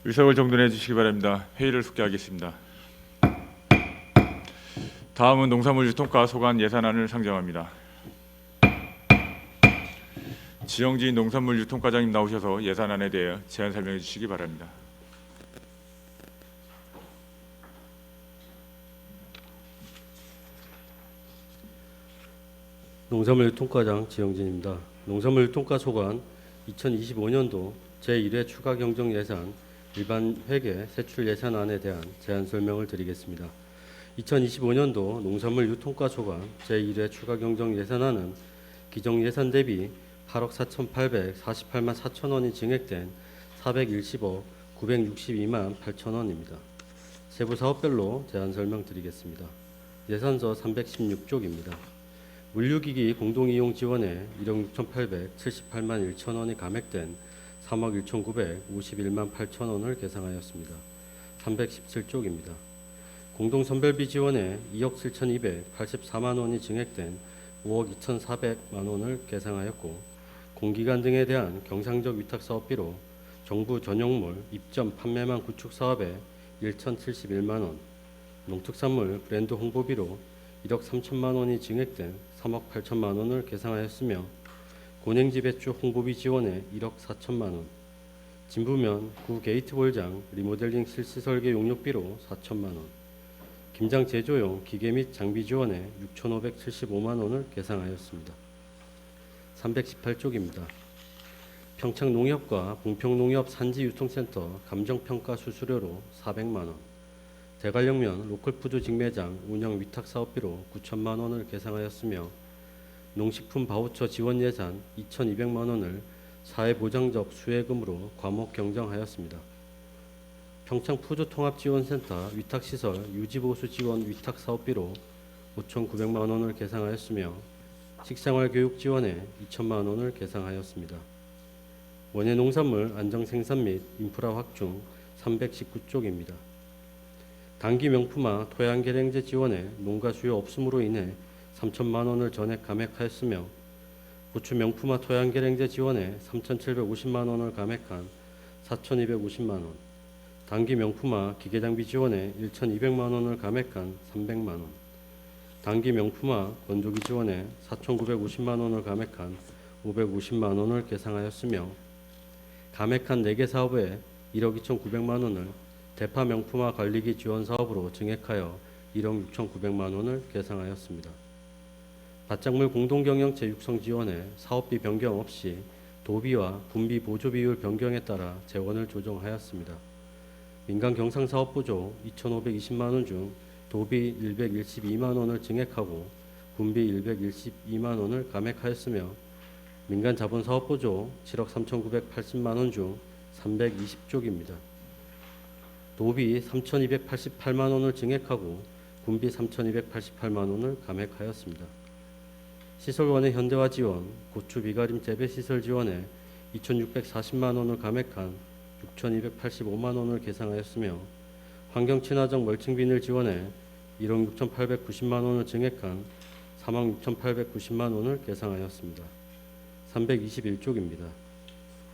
의석을 정돈해 주시기 바랍니다. 회의를 속개하겠습니다. 다음은 농산물 유통과 소관 예산안을 상정합니다. 지영진 농산물 유통과장님 나오셔서 예산안에 대해 제안 설명해 주시기 바랍니다. 농산물 유통과장 지영진입니다. 농산물 유통과 소관 2025년도 제1회 추가 경정 예산 일반 회계 세출 예산안에 대한 제안 설명을 드리겠습니다. 2025년도 농산물 유통과 소관 제1회 추가 경정 예산안은 기정 예산 대비 8억 4,848만 4천 원이 증액된 410억 962만 8천 원입니다. 세부 사업별로 제안 설명드리겠습니다. 예산서 316쪽입니다. 물류기기 공동이용 지원에 1억 6,878만 1천 원이 감액된 3억 1,951만 8천 원을 계상하였습니다. 317쪽입니다. 공동선별비 지원에 2억 7,284만 원이 증액된 5억 2,400만 원을 계상하였고, 공기관 등에 대한 경상적 위탁사업비로 정부 전용물 입점 판매망 구축 사업에 1,071만 원, 농특산물 브랜드 홍보비로 1억 3천만 원이 증액된 3억 8천만 원을 계상하였으며, 곤행지 배추 홍보비 지원에 1억 4천만 원, 진부면 구 게이트볼장 리모델링 실시 설계 용역비로 4천만 원, 김장 제조용 기계 및 장비 지원에 6,575만 원을 계상하였습니다. 318쪽입니다. 평창농협과 봉평농협 산지유통센터 감정평가 수수료로 400만 원, 대관령면 로컬푸드 직매장 운영 위탁사업비로 9천만 원을 계상하였으며, 농식품 바우처 지원 예산 2,200만 원을 사회보장적 수혜금으로 과목 경정하였습니다. 평창푸드통합지원센터 위탁시설 유지보수 지원 위탁사업비로 5,900만 원을 계상하였으며, 식생활교육 지원에 2천만 원을 계상하였습니다. 원예농산물 안정생산 및 인프라 확충 319쪽입니다. 단기 명품화 토양계량제 지원에 농가 수요 없음으로 인해 3천만 원을 전액 감액하였으며, 부추 명품화 토양계량제 지원에 3,750만 원을 감액한 4,250만 원, 단기 명품화 기계장비 지원에 1,200만 원을 감액한 300만 원, 단기 명품화 건조기 지원에 4,950만 원을 감액한 550만 원을 계상하였으며, 감액한 4개 사업에 1억 2,900만 원을 대파 명품화 관리기 지원 사업으로 증액하여 1억 6,900만 원을 계상하였습니다. 밭작물 공동경영체 육성 지원에 사업비 변경 없이 도비와 분비 보조 비율 변경에 따라 재원을 조정하였습니다. 민간 경상사업부조 2,520만 원 중 도비 112만 원을 증액하고 분비 112만 원을 감액하였으며, 민간 자본사업부조 7억 3,980만 원 중 320쪽입니다. 도비 3,288만 원을 증액하고 분비 3,288만 원을 감액하였습니다. 시설원의 현대화 지원, 고추 비가림 재배시설 지원에 2,640만 원을 감액한 6,285만 원을 계상하였으며, 환경친화적 멀칭비닐 지원에 1억 6,890만 원을 증액한 3억 6,890만 원을 계상하였습니다. 321쪽입니다.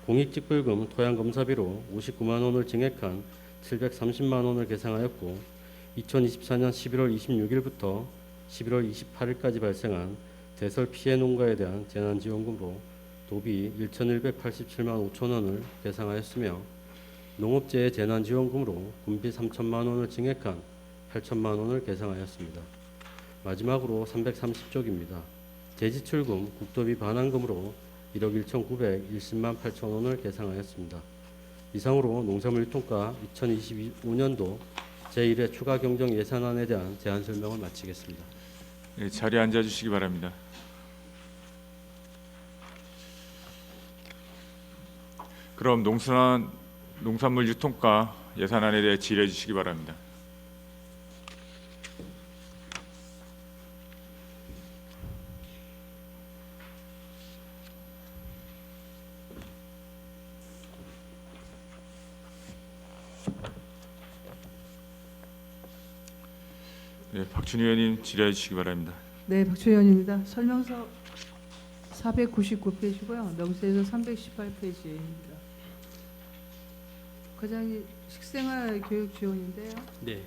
공익직불금 토양검사비로 59만 원을 증액한 730만 원을 계상하였고, 2024년 11월 26일부터 11월 28일까지 발생한 대설 피해 농가에 대한 재난지원금으로 도비 1,187만 5천 원을 계상하였으며, 농업재해 재난지원금으로 분비 3천만 원을 증액한 8천만 원을 계상하였습니다. 마지막으로 330쪽입니다. 재지출금 국도비 반환금으로 1억 1,910만 8천 원을 계상하였습니다. 이상으로 농산물 유통과 2025년도 제1회 추가 경정 예산안에 대한 제안 설명을 마치겠습니다. 네, 자리에 앉아 주시기 바랍니다. 그럼 농산물 유통과 예산안에 대해 질의해 주시기 바랍니다. 네, 박준희 의원님 질의해 주시기 바랍니다. 네, 박준희 의원입니다. 설명서 499페이지고요. 명세서 318페이지입니다. 과장님, 식생활 교육 지원인데요. 네.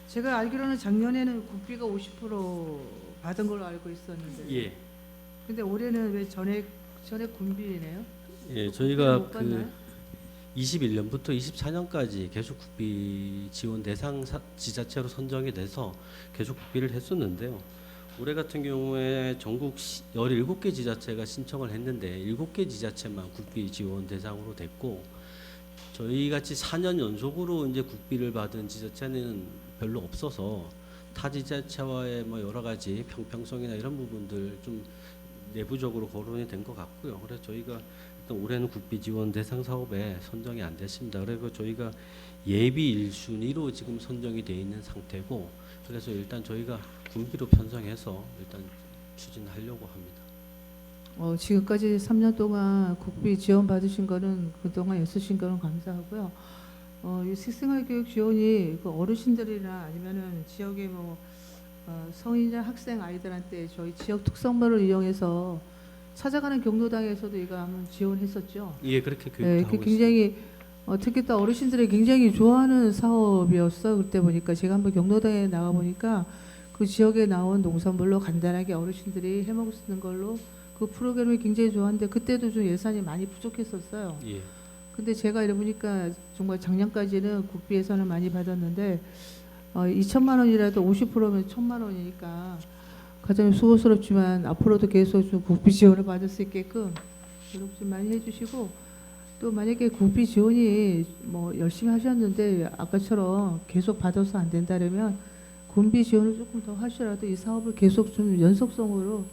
제가 알기로는 작년에는 국비가 50% 받은 걸로 알고 있었는데, 예. 근데 올해는 왜 전액 군비네요? 예, 국비를 저희가 못 그 받나요? 21년부터 24년까지 계속 국비 지원 대상 지자체로 선정이 돼서 계속 국비를 했었는데요. 올해 같은 경우에 전국 17개 지자체가 신청을 했는데 7개 지자체만 국비 지원 대상으로 됐고, 저희 같이 4년 연속으로 이제 국비를 받은 지자체는 별로 없어서 타 지자체와의 뭐 여러 가지 평평성이나 이런 부분들 좀 내부적으로 거론이 된 것 같고요. 그래서 저희가 일단 올해는 국비 지원 대상 사업에 선정이 안 됐습니다. 그리고 저희가 예비 1순위로 지금 선정이 돼 있는 상태고, 그래서 일단 저희가 군비로 편성해서 일단 추진하려고 합니다. 지금까지 3년 동안 국비 지원 받으신 거는 그동안 애쓰신 거는 감사하고요. 이 식생활 교육 지원이 그 어르신들이나 아니면은 지역의 뭐 성인이나 학생 아이들한테 저희 지역 특성별을 이용해서 찾아가는 경로당에서도 이거 한번 지원했었죠. 예, 그렇게 교육도 네, 하고 그 굉장히 특히 또 어르신들이 굉장히 좋아하는 사업이었어요. 그때 보니까 제가 한번 경로당에 나가 보니까 그 지역에 나온 농산물로 간단하게 어르신들이 해먹을 수 있는 걸로 그 프로그램이 굉장히 좋았는데 그때도 좀 예산이 많이 부족했었어요. 예. 근데 제가 이래 보니까 정말 작년까지는 국비 예산을 많이 받았는데 2천만 원이라도 50%면 1천만 원이니까 가장 수고스럽지만 앞으로도 계속 좀 국비 지원을 받을 수 있게끔 노력 좀 많이 해주시고, 또 만약에 국비 지원이 뭐 열심히 하셨는데 아까처럼 계속 받아서 안 된다면 군비 지원을 조금 더 하시라도 이 사업을 계속 좀 연속성으로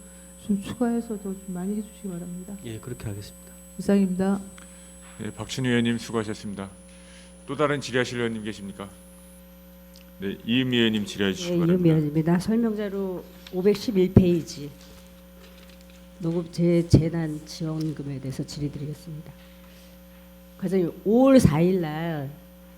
좀 추가해서 더 좀 많이 해주시기 바랍니다. 예, 그렇게 하겠습니다. 이상입니다. 네, 박춘희 의원님 수고하셨습니다. 또 다른 질의하실 의원님 계십니까? 네, 이은미 의원님 질의해 주시기 네, 바랍니다. 이은미입니다. 설명자료 511페이지 노급재 재난 지원금에 대해서 질의드리겠습니다. 과장님, 5월 4일 날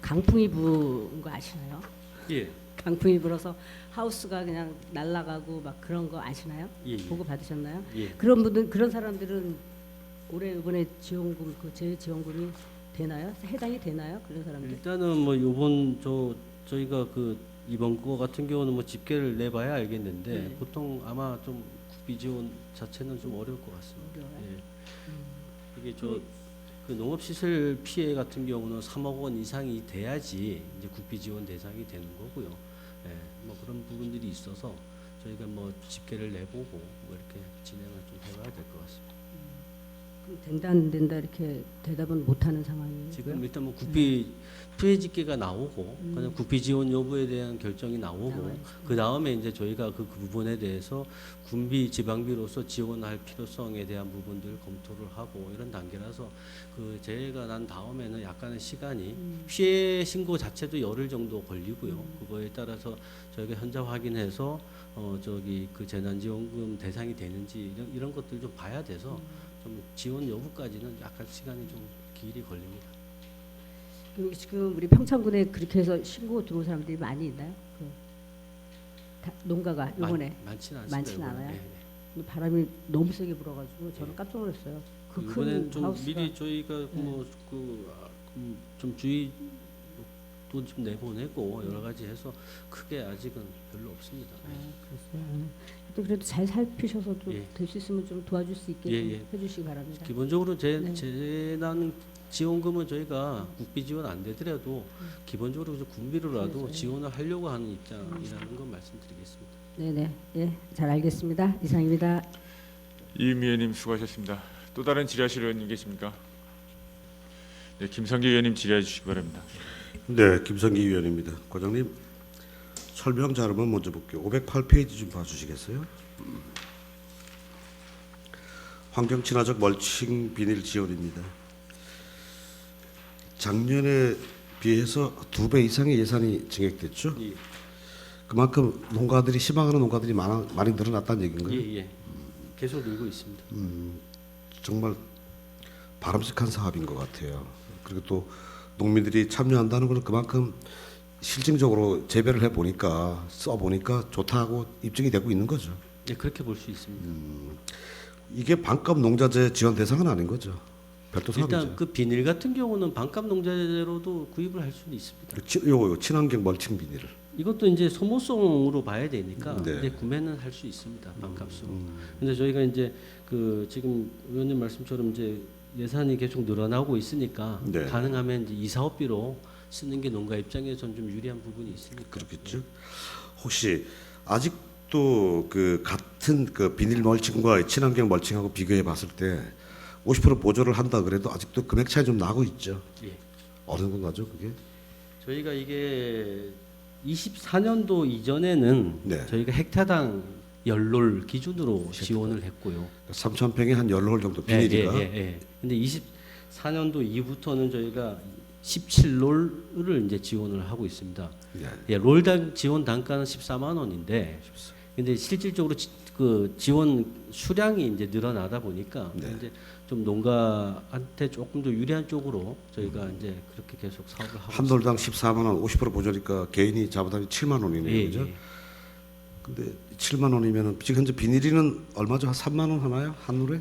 강풍이 부은 거 아시나요? 예. 강풍이 불어서 하우스가 그냥 날아가고 막 그런 거 아시나요? 예, 예. 보고 받으셨나요? 예. 그런 분들, 그런 사람들은 올해 이번에 지원금 그 재지원금이 되나요? 해당이 되나요? 그런 사람들? 일단은 뭐 요번 저희가 그 이번 거 같은 경우는 뭐 집계를 내봐야 알겠는데 네. 보통 아마 좀 국비 지원 자체는 좀 어려울 것 같습니다. 어려워요? 예. 이게 그 농업시설 피해 같은 경우는 3억 원 이상이 돼야지 이제 국비 지원 대상이 되는 거고요. 예. 뭐 그런 부분들이 있어서 저희가 뭐 집계를 내보고 뭐 이렇게 진행을 좀 해봐야 될 것 같습니다. 그럼 된다 안 된다 이렇게 대답은 못하는 상황이고요. 지금 일단 뭐 국비 피해 집계가 나오고 그냥 국비 지원 여부에 대한 결정이 나오고 나와야지. 그 다음에 이제 저희가 그 부분에 대해서 군비 지방비로서 지원할 필요성에 대한 부분들 검토를 하고 이런 단계라서 그 재해가 난 다음에는 약간의 시간이 피해 신고 자체도 열흘 정도 걸리고요. 그거에 따라서 저희가 현장 확인해서 저기 그 재난지원금 대상이 되는지 이런 것들 좀 봐야 돼서 좀 지원 여부까지는 약간 시간이 좀 길이 걸립니다. 그럼 지금 우리 평창군에 그렇게 해서 신고 들어온 사람들이 많이 있나요? 농가가 이번에 많지는 않습니다. 많지는 이번에. 않아요? 네, 네. 바람이 너무 세게 불어가지고 저는 깜짝 놀랐어요. 그 이번엔 큰 좀 하우스가 미리 저희가 좀 주의도 좀 내보내고 여러 가지 해서 크게 아직은 별로 없습니다. 그랬어요. 그래도 잘 살피셔서 좀 예. 될 수 있으면 좀 도와줄 수 있게 예, 좀 예. 해주시기 바랍니다. 기본적으로 네. 재난 지원금은 저희가 국비 지원 안 되더라도 기본적으로 군비로라도 그래서요. 지원을 하려고 하는 입장이라는 건 말씀드리겠습니다. 네네, 예, 잘 알겠습니다. 이상입니다. 이은미 의원님 수고하셨습니다. 또 다른 질의하실 의원님 계십니까? 네, 김성기 의원님 질의해 주시기 바랍니다. 네, 김성기 의원입니다. 과장님, 설명 자료만 먼저 볼게요. 508페이지 좀 봐주시겠어요? 환경 친화적 멀칭 비닐 지원입니다. 작년에 비해서 2배 이상의 예산이 증액됐죠? 예, 그만큼 농가들이 희망하는 농가들이 많이 늘어났다는 얘기인가요? 예. 계속 늘고 있습니다. 정말 바람직한 사업인 것 같아요. 그리고 또 농민들이 참여한다는 것은 그만큼 실증적으로 재배를 해보니까 써보니까 좋다고 입증이 되고 있는 거죠. 예, 그렇게 볼 수 있습니다. 이게 반값 농자재 지원 대상은 아닌 거죠. 별도 사업이죠. 일단 그 비닐 같은 경우는 반값 농자재로도 구입을 할 수는 있습니다. 요 친환경 멀칭 비닐을. 이것도 이제 소모성으로 봐야 되니까 네. 이제 구매는 할 수 있습니다. 반값으로. 근데 저희가 이제 그 지금 의원님 말씀처럼 이제 예산이 계속 늘어나고 있으니까 네. 가능하면 이제 이사업비로 쓰는 게 농가 입장에서는 좀 유리한 부분이 있으니까. 그렇겠죠. 혹시 아직도 그 같은 그 비닐 멀칭과 친환경 멀칭하고 비교해 봤을 때 50% 보조를 한다 그래도 아직도 금액 차이 좀 나고 있죠. 예. 어느 정도 나죠, 그게? 저희가 이게 24년도 이전에는 네. 저희가 헥타당 연롤 기준으로 지원을 했고요. 3,000평에 한 10홀 정도 비닐이가. 예. 근데 24년도 이후부터는 저희가 17롤을 이제 지원을 하고 있습니다. 예. 예, 롤당 지원 단가는 14만 원인데, 근데 실질적으로 그 지원 수량이 이제 늘어나다 보니까 네. 이제 좀 농가한테 조금 더 유리한 쪽으로 저희가 이제 그렇게 계속 사업을 하고 한 돌당 14만 원, 50% 보조니까 개인이 자부담이 7만 원이네요, 예, 그죠? 예. 근데 7만 원이면은 지금 현재 비닐이는 얼마죠? 한 3만 원 하나요? 한 롤에?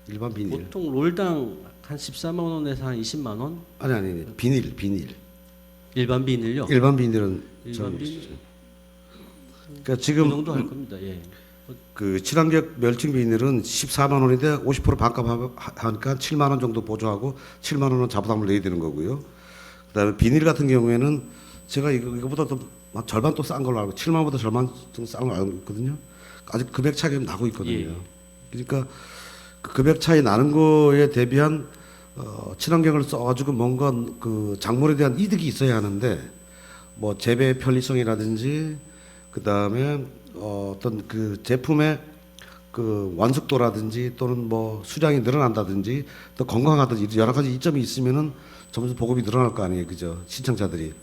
일반 비닐. 보통 롤당 한 14만 원에서 한 20만 원? 아니 비닐. 일반 비닐요? 일반 비닐은 일반 비닐 그러니까 그 지금 정도 할 겁니다. 예. 그 친환경 멸칭 비닐은 14만 원인데 50% 반값 하니까 7만 원 정도 보조하고 7만 원은 자부담을 내야 되는 거고요. 그다음에 비닐 같은 경우에는 제가 이거보다 더 절반 또 싼 걸로 알고 7만 원보다 절반 좀 싼 걸로 알고 있거든요. 아직 금액 차이가 좀 나고 있거든요. 예. 그러니까 그 금액 차이 나는 거에 대비한 친환경을 써가지고 뭔가 그 작물에 대한 이득이 있어야 하는데 뭐 재배 편리성이라든지 그 다음에 어떤 그 제품의 그 완숙도라든지 또는 뭐 수량이 늘어난다든지 또 건강하든지 여러 가지 이점이 있으면은 점점 보급이 늘어날 거 아니에요, 그죠? 신청자들이.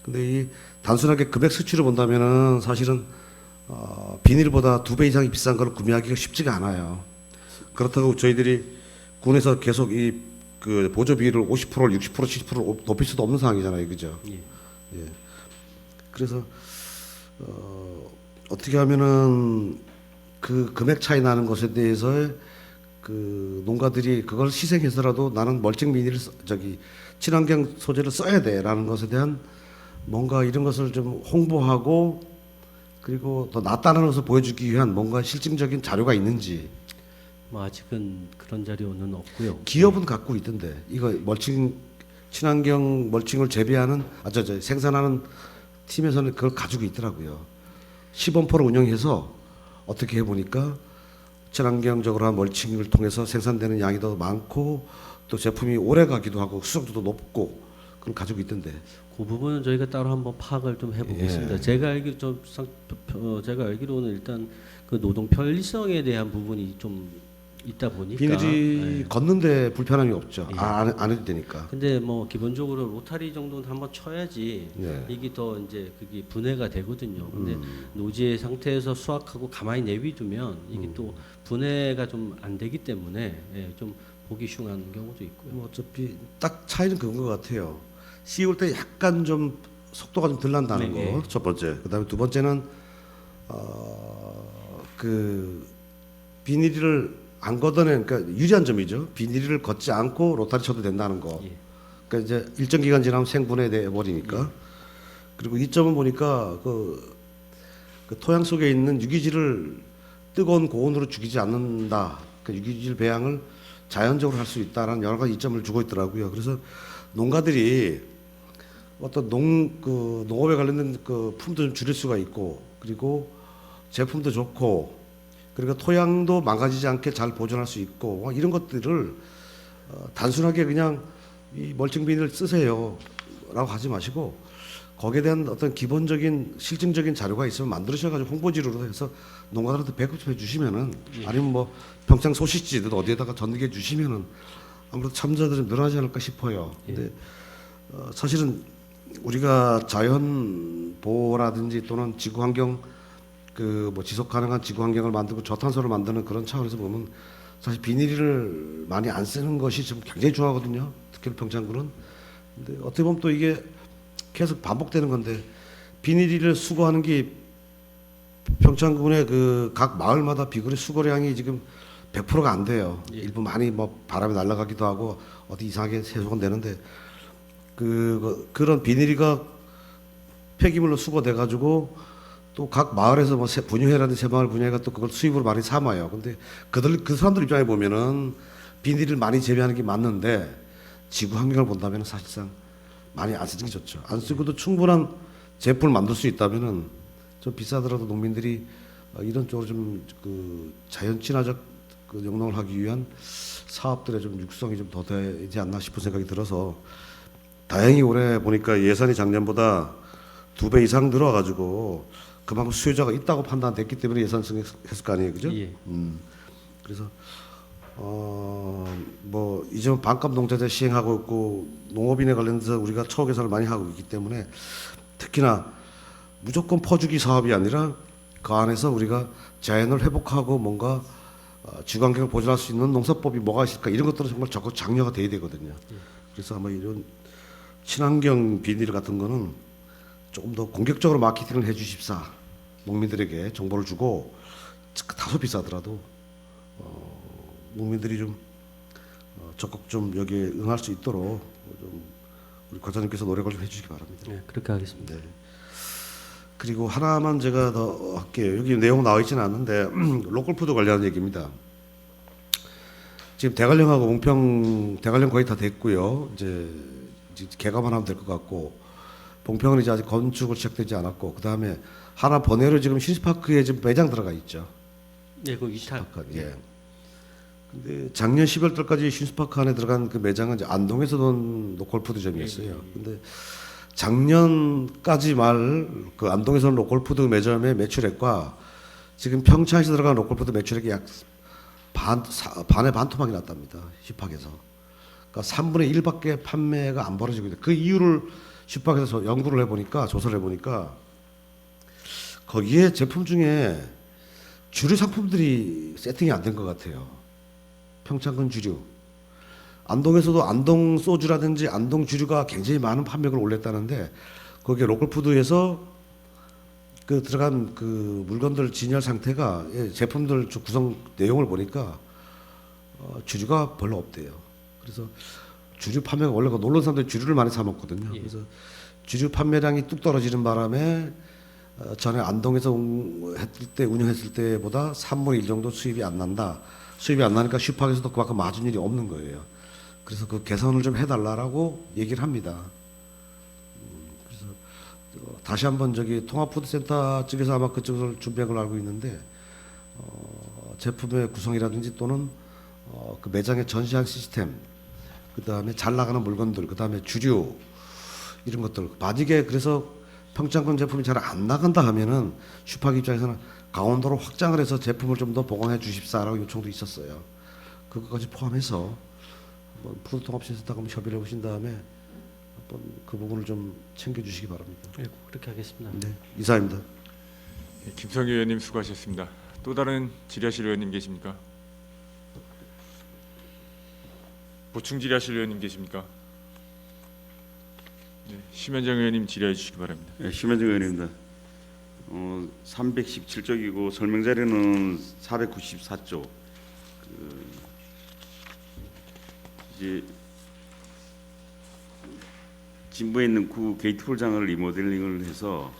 근데 이 단순하게 금액 수치로 본다면은 사실은 비닐보다 2배 이상이 비싼 걸 구매하기가 쉽지가 않아요. 그렇다고 저희들이 군에서 계속 이 그 보조 비율을 50%를 60% 70% 높일 수도 없는 상황이잖아요, 그죠? 예. 예. 그래서 어떻게 하면은 그 금액 차이 나는 것에 대해서 그 농가들이 그걸 희생해서라도 나는 멀칭 비닐을 친환경 소재를 써야 돼라는 것에 대한 뭔가 이런 것을 좀 홍보하고 그리고 더 낫다는 것을 보여주기 위한 뭔가 실증적인 자료가 있는지 뭐 아직은 그런 자료는 없고요. 기업은 갖고 있던데 이거 친환경 멀칭을 재배하는 생산하는 팀에서는 그걸 가지고 있더라고요. 시범포를 운영해서 어떻게 해보니까 친환경적으로 한 멀칭을 통해서 생산되는 양이 더 많고 또 제품이 오래 가기도 하고 수성도도 높고 그걸 가지고 있던데. 그 부분은 저희가 따로 한번 파악을 좀 해보겠습니다. 예. 제가 알기로는 일단 그 노동 편리성에 대한 부분이 좀 있다 보니까. 비닐이 예. 걷는데 불편함이 없죠. 예. 안 해도 되니까. 근데 뭐 기본적으로 로타리 정도는 한번 쳐야지 예. 이게 더 이제 그게 분해가 되거든요. 근데 노지의 상태에서 수확하고 가만히 내비두면 이게 또 분해가 좀 안 되기 때문에 좀 보기 흉한 경우도 있고요. 뭐 어차피 딱 차이는 그런 것 같아요. 씌울 때 약간 좀 속도가 좀 덜 난다는 네, 거. 첫 번째. 그다음에 두 번째는 그 비닐을 안 걷어낸 그러니까 유리한 점이죠. 비닐을 걷지 않고 로타리 쳐도 된다는 거. 예. 그러니까 이제 일정 기간 지나면 생분해 버리니까. 그리고 이점은 보니까 그 토양 속에 있는 유기질을 뜨거운 고온으로 죽이지 않는다. 그 유기질 배양을 자연적으로 할 수 있다라는 여러 가지 이점을 주고 있더라고요. 그래서 농가들이 어떤 농업에 관련된 그 품도 좀 줄일 수가 있고 그리고 제품도 좋고 그리고 토양도 망가지지 않게 잘 보존할 수 있고 이런 것들을 단순하게 그냥 이 멀칭 비닐을 쓰세요라고 하지 마시고 거기에 대한 어떤 기본적인 실증적인 자료가 있으면 만들으셔가지고 홍보지로 해서 농가들한테 배급해 주시면은 아니면 뭐 평창 소시지든 어디에다가 전개 주시면은 아무래도 참자들이 늘어나지 않을까 싶어요. 근데 사실은 우리가 자연 보호라든지 또는 지구 환경 그 뭐 지속 가능한 지구 환경을 만들고 저탄소를 만드는 그런 차원에서 보면 사실 비닐을 많이 안 쓰는 것이 지금 굉장히 중요하거든요. 특히 평창군은. 근데 어떻게 보면 또 이게 계속 반복되는 건데 비닐을 수거하는 게 평창군의 그 각 마을마다 비닐의 수거량이 지금 100%가 안 돼요. 예. 일부 많이 뭐 바람이 날아가기도 하고 어디 이상하게 세수가 되는데 그런 비닐이가 폐기물로 수거돼 가지고 또 각 마을에서 뭐 분유회라든지 새마을 분유회가 또 그걸 수입으로 많이 삼아요. 근데 그 사람들 입장에 보면은 비닐을 많이 재배하는 게 맞는데 지구 환경을 본다면 사실상 많이 안 쓰는 게 좋죠. 안 쓰고도 충분한 제품을 만들 수 있다면은 좀 비싸더라도 농민들이 이런 쪽으로 좀 그 자연 친화적 그 영농을 하기 위한 사업들의 좀 육성이 좀 더 되지 않나 싶은 생각이 들어서 다행히 올해 보니까 예산이 작년보다 2배 이상 늘어가지고 그만큼 수요자가 있다고 판단됐기 때문에 예산 승했을 거 아니에요, 그죠? 예. 그래서 뭐 이제는 반값 농자재 시행하고 있고 농업인에 관련해서 우리가 처우 개선을 많이 하고 있기 때문에 특히나 무조건 퍼주기 사업이 아니라 그 안에서 우리가 자연을 회복하고 뭔가 주관경을 보존할 수 있는 농사법이 뭐가 있을까 이런 것들은 정말 적극 장려가 돼야 되거든요. 그래서 아마 이런 친환경 비닐 같은 거는 조금 더 공격적으로 마케팅을 해주십사 농민들에게 정보를 주고 다소 비싸더라도 농민들이 좀 적극 좀 여기에 응할 수 있도록 좀 우리 과장님께서 노력을 좀 해주시기 바랍니다. 네, 그렇게 하겠습니다. 네. 그리고 하나만 제가 더 할게요. 여기 내용 나와 있지는 않는데 로컬푸드 관련한 얘기입니다. 지금 대관령하고 봉평 대관령 거의 다 됐고요. 이제 개관만 하면 될 것 같고 봉평은 이제 아직 건축을 시작되지 않았고 그 다음에 하나 번외로 지금 신스파크에 지금 매장 들어가 있죠. 네, 그 이탈. 신스파크, 예. 근데 작년 12월 달까지 신스파크 안에 들어간 그 매장은 이제 안동에서 돈 로컬푸드점이었어요. 근데 작년까지 말 그 안동에서는 로컬푸드 매점의 매출액과 지금 평창에서 들어간 로컬푸드 매출액이 약 반의 반토막이 났답니다. 슈팍에서. 그러니까 3분의 1밖에 판매가 안 벌어지고 있다. 그 이유를 슈팍에서 연구를 해보니까 조사를 해보니까 거기에 제품 중에 주류 상품들이 세팅이 안 된 것 같아요. 평창군 주류. 안동에서도 안동 소주라든지 안동 주류가 굉장히 많은 판매를 올렸다는데 거기에 로컬푸드에서 그 들어간 그 물건들 진열 상태가 제품들 구성 내용을 보니까 주류가 별로 없대요. 그래서 주류 판매가 원래 놀러 온 사람들이 주류를 많이 사 먹거든요. 그래서 주류 판매량이 뚝 떨어지는 바람에 전에 안동에서 운영했을 때보다 3분의 1 정도 수입이 안 난다. 수입이 안 나니까 슈팍에서도 그만큼 마진율이 없는 거예요. 그래서 그 개선을 좀 해달라고 얘기를 합니다. 그래서 다시 한번 저기 통합푸드센터 측에서 아마 그쪽을 준비한 걸로 알고 있는데 제품의 구성이라든지 또는 그 매장의 전시한 시스템, 그 다음에 잘 나가는 물건들, 그 다음에 주류 이런 것들 만약에 그래서 평창군 제품이 잘 안 나간다 하면은 슈팍 입장에서는 강원도로 확장을 해서 제품을 좀 더 보강해 주십사라고 요청도 있었어요. 그것까지 포함해서 푸드통합시스템하고 한번 협의를 해보신 다음에 한번 그 부분을 좀 챙겨주시기 바랍니다. 네, 그렇게 하겠습니다. 네, 이사입니다. 네, 김성기 의원님 수고하셨습니다. 또 다른 질의하실 의원님 계십니까? 보충 질의하실 의원님 계십니까? 네, 심현정 의원님 질의해 주시기 바랍니다. 네, 심현정 의원입니다. 317쪽이고 설명 자료는 494쪽. 이제 진부에 있는 구 게이트홀장을 리모델링을 해서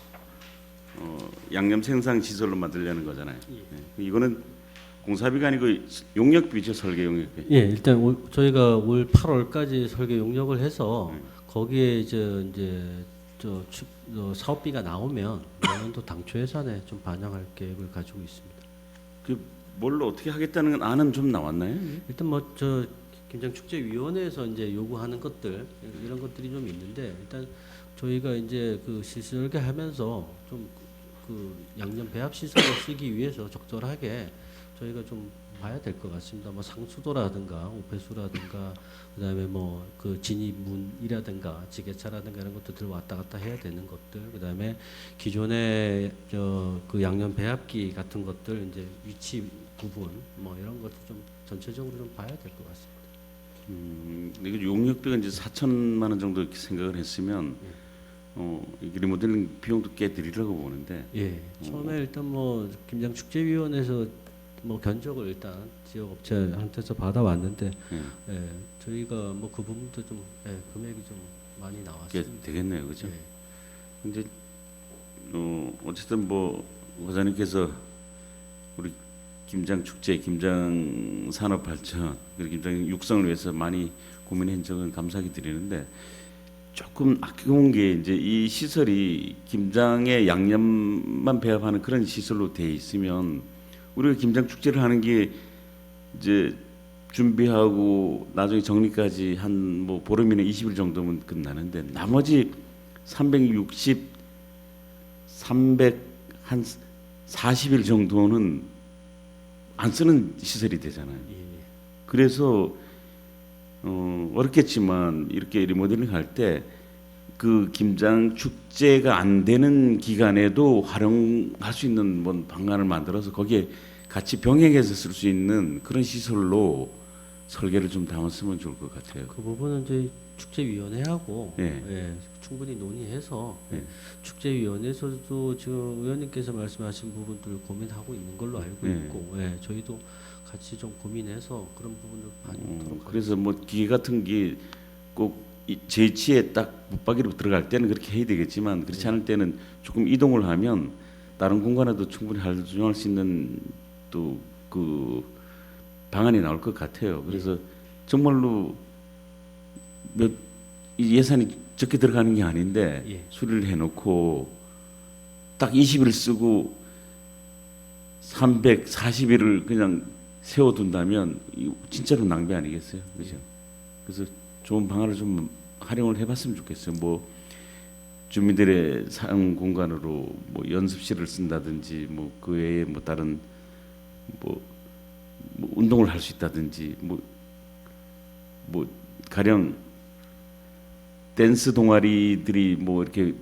양념 생산 시설로 만들려는 거잖아요. 네. 이거는 공사비가 아니고 용역비죠, 설계 용역비. 예, 일단 저희가 올 8월까지 설계 용역을 해서 거기에 이제 사업비가 나오면 내년도 당초 예산에 좀 반영할 계획을 가지고 있습니다. 그 뭘로 어떻게 하겠다는 안은 좀 나왔나요? 일단 김장축제위원회에서 이제 요구하는 것들 이런 것들이 좀 있는데 일단 저희가 이제 그 시설계하면서 좀 그 양념 배합 시설을 쓰기 위해서 적절하게 저희가 좀 봐야 될 것 같습니다. 뭐 상수도라든가 오폐수라든가 그다음에 뭐 그 진입문이라든가 지게차라든가 이런 것들 왔다 갔다 해야 되는 것들 그다음에 기존의 그 양념 배합기 같은 것들 이제 위치 부분 뭐 이런 것도 좀 전체적으로 좀 봐야 될 것 같습니다. 이거 용역비가 이제 4천만 원 정도 이렇게 생각을 했으면 이게 리모델링 비용도 꽤 들이라고 보는데. 예, 처음에 일단 뭐 김장축제위원회에서 뭐 견적을 일단 지역 업체한테서 받아왔는데 예. 예, 저희가 뭐 그 부분도 좀 금액이 좀 많이 그게 나왔습니다. 되겠네요, 그죠? 예. 근데 어쨌든 뭐 과장님께서 우리 김장 축제, 김장 산업 발전, 그리고 김장 육성을 위해서 많이 고민한 적은 감사하게 드리는데 조금 아쉬운 게 이제 이 시설이 김장에 양념만 배합하는 그런 시설로 돼 있으면 우리가 김장 축제를 하는 게 이제 준비하고 나중에 정리까지 한 뭐 보름이나 20일 정도면 끝나는데 나머지 300한 40일 정도는 안 쓰는 시설이 되잖아요. 예. 그래서 어렵겠지만 이렇게 리모델링 할 때 그 김장 축제가 안 되는 기간에도 활용할 수 있는 뭔 방안을 만들어서 거기에 같이 병행해서 쓸 수 있는 그런 시설로 설계를 좀 담았으면 좋을 것 같아요. 그 부분은 저희 축제위원회하고 예. 충분히 논의해서 예. 축제위원회에서도 지금 의원님께서 말씀하신 부분들을 고민하고 있는 걸로 알고 예. 있고 저희도 같이 좀 고민해서 그런 부분을 반영하도록 그래서 뭐 기계 같은 게 꼭 제치에 딱 붙박이로 들어갈 때는 그렇게 해야 되겠지만 그렇지 않을 때는 조금 이동을 하면 다른 공간에도 충분히 활용할 수 있는 또 그 방안이 나올 것 같아요. 그래서 정말로 이 예산이 적게 들어가는 게 아닌데 예. 수리를 해놓고 딱 20일 쓰고 340일을 그냥 세워둔다면 이거 진짜로 낭비 아니겠어요, 그죠? 그래서 좋은 방안을 좀 활용을 해봤으면 좋겠어요. 뭐 주민들의 사용 공간으로 뭐 연습실을 쓴다든지 뭐 그 외에 뭐 다른 뭐 운동을 할 수 있다든지 뭐 가령 댄스 동아리들이 뭐 이렇게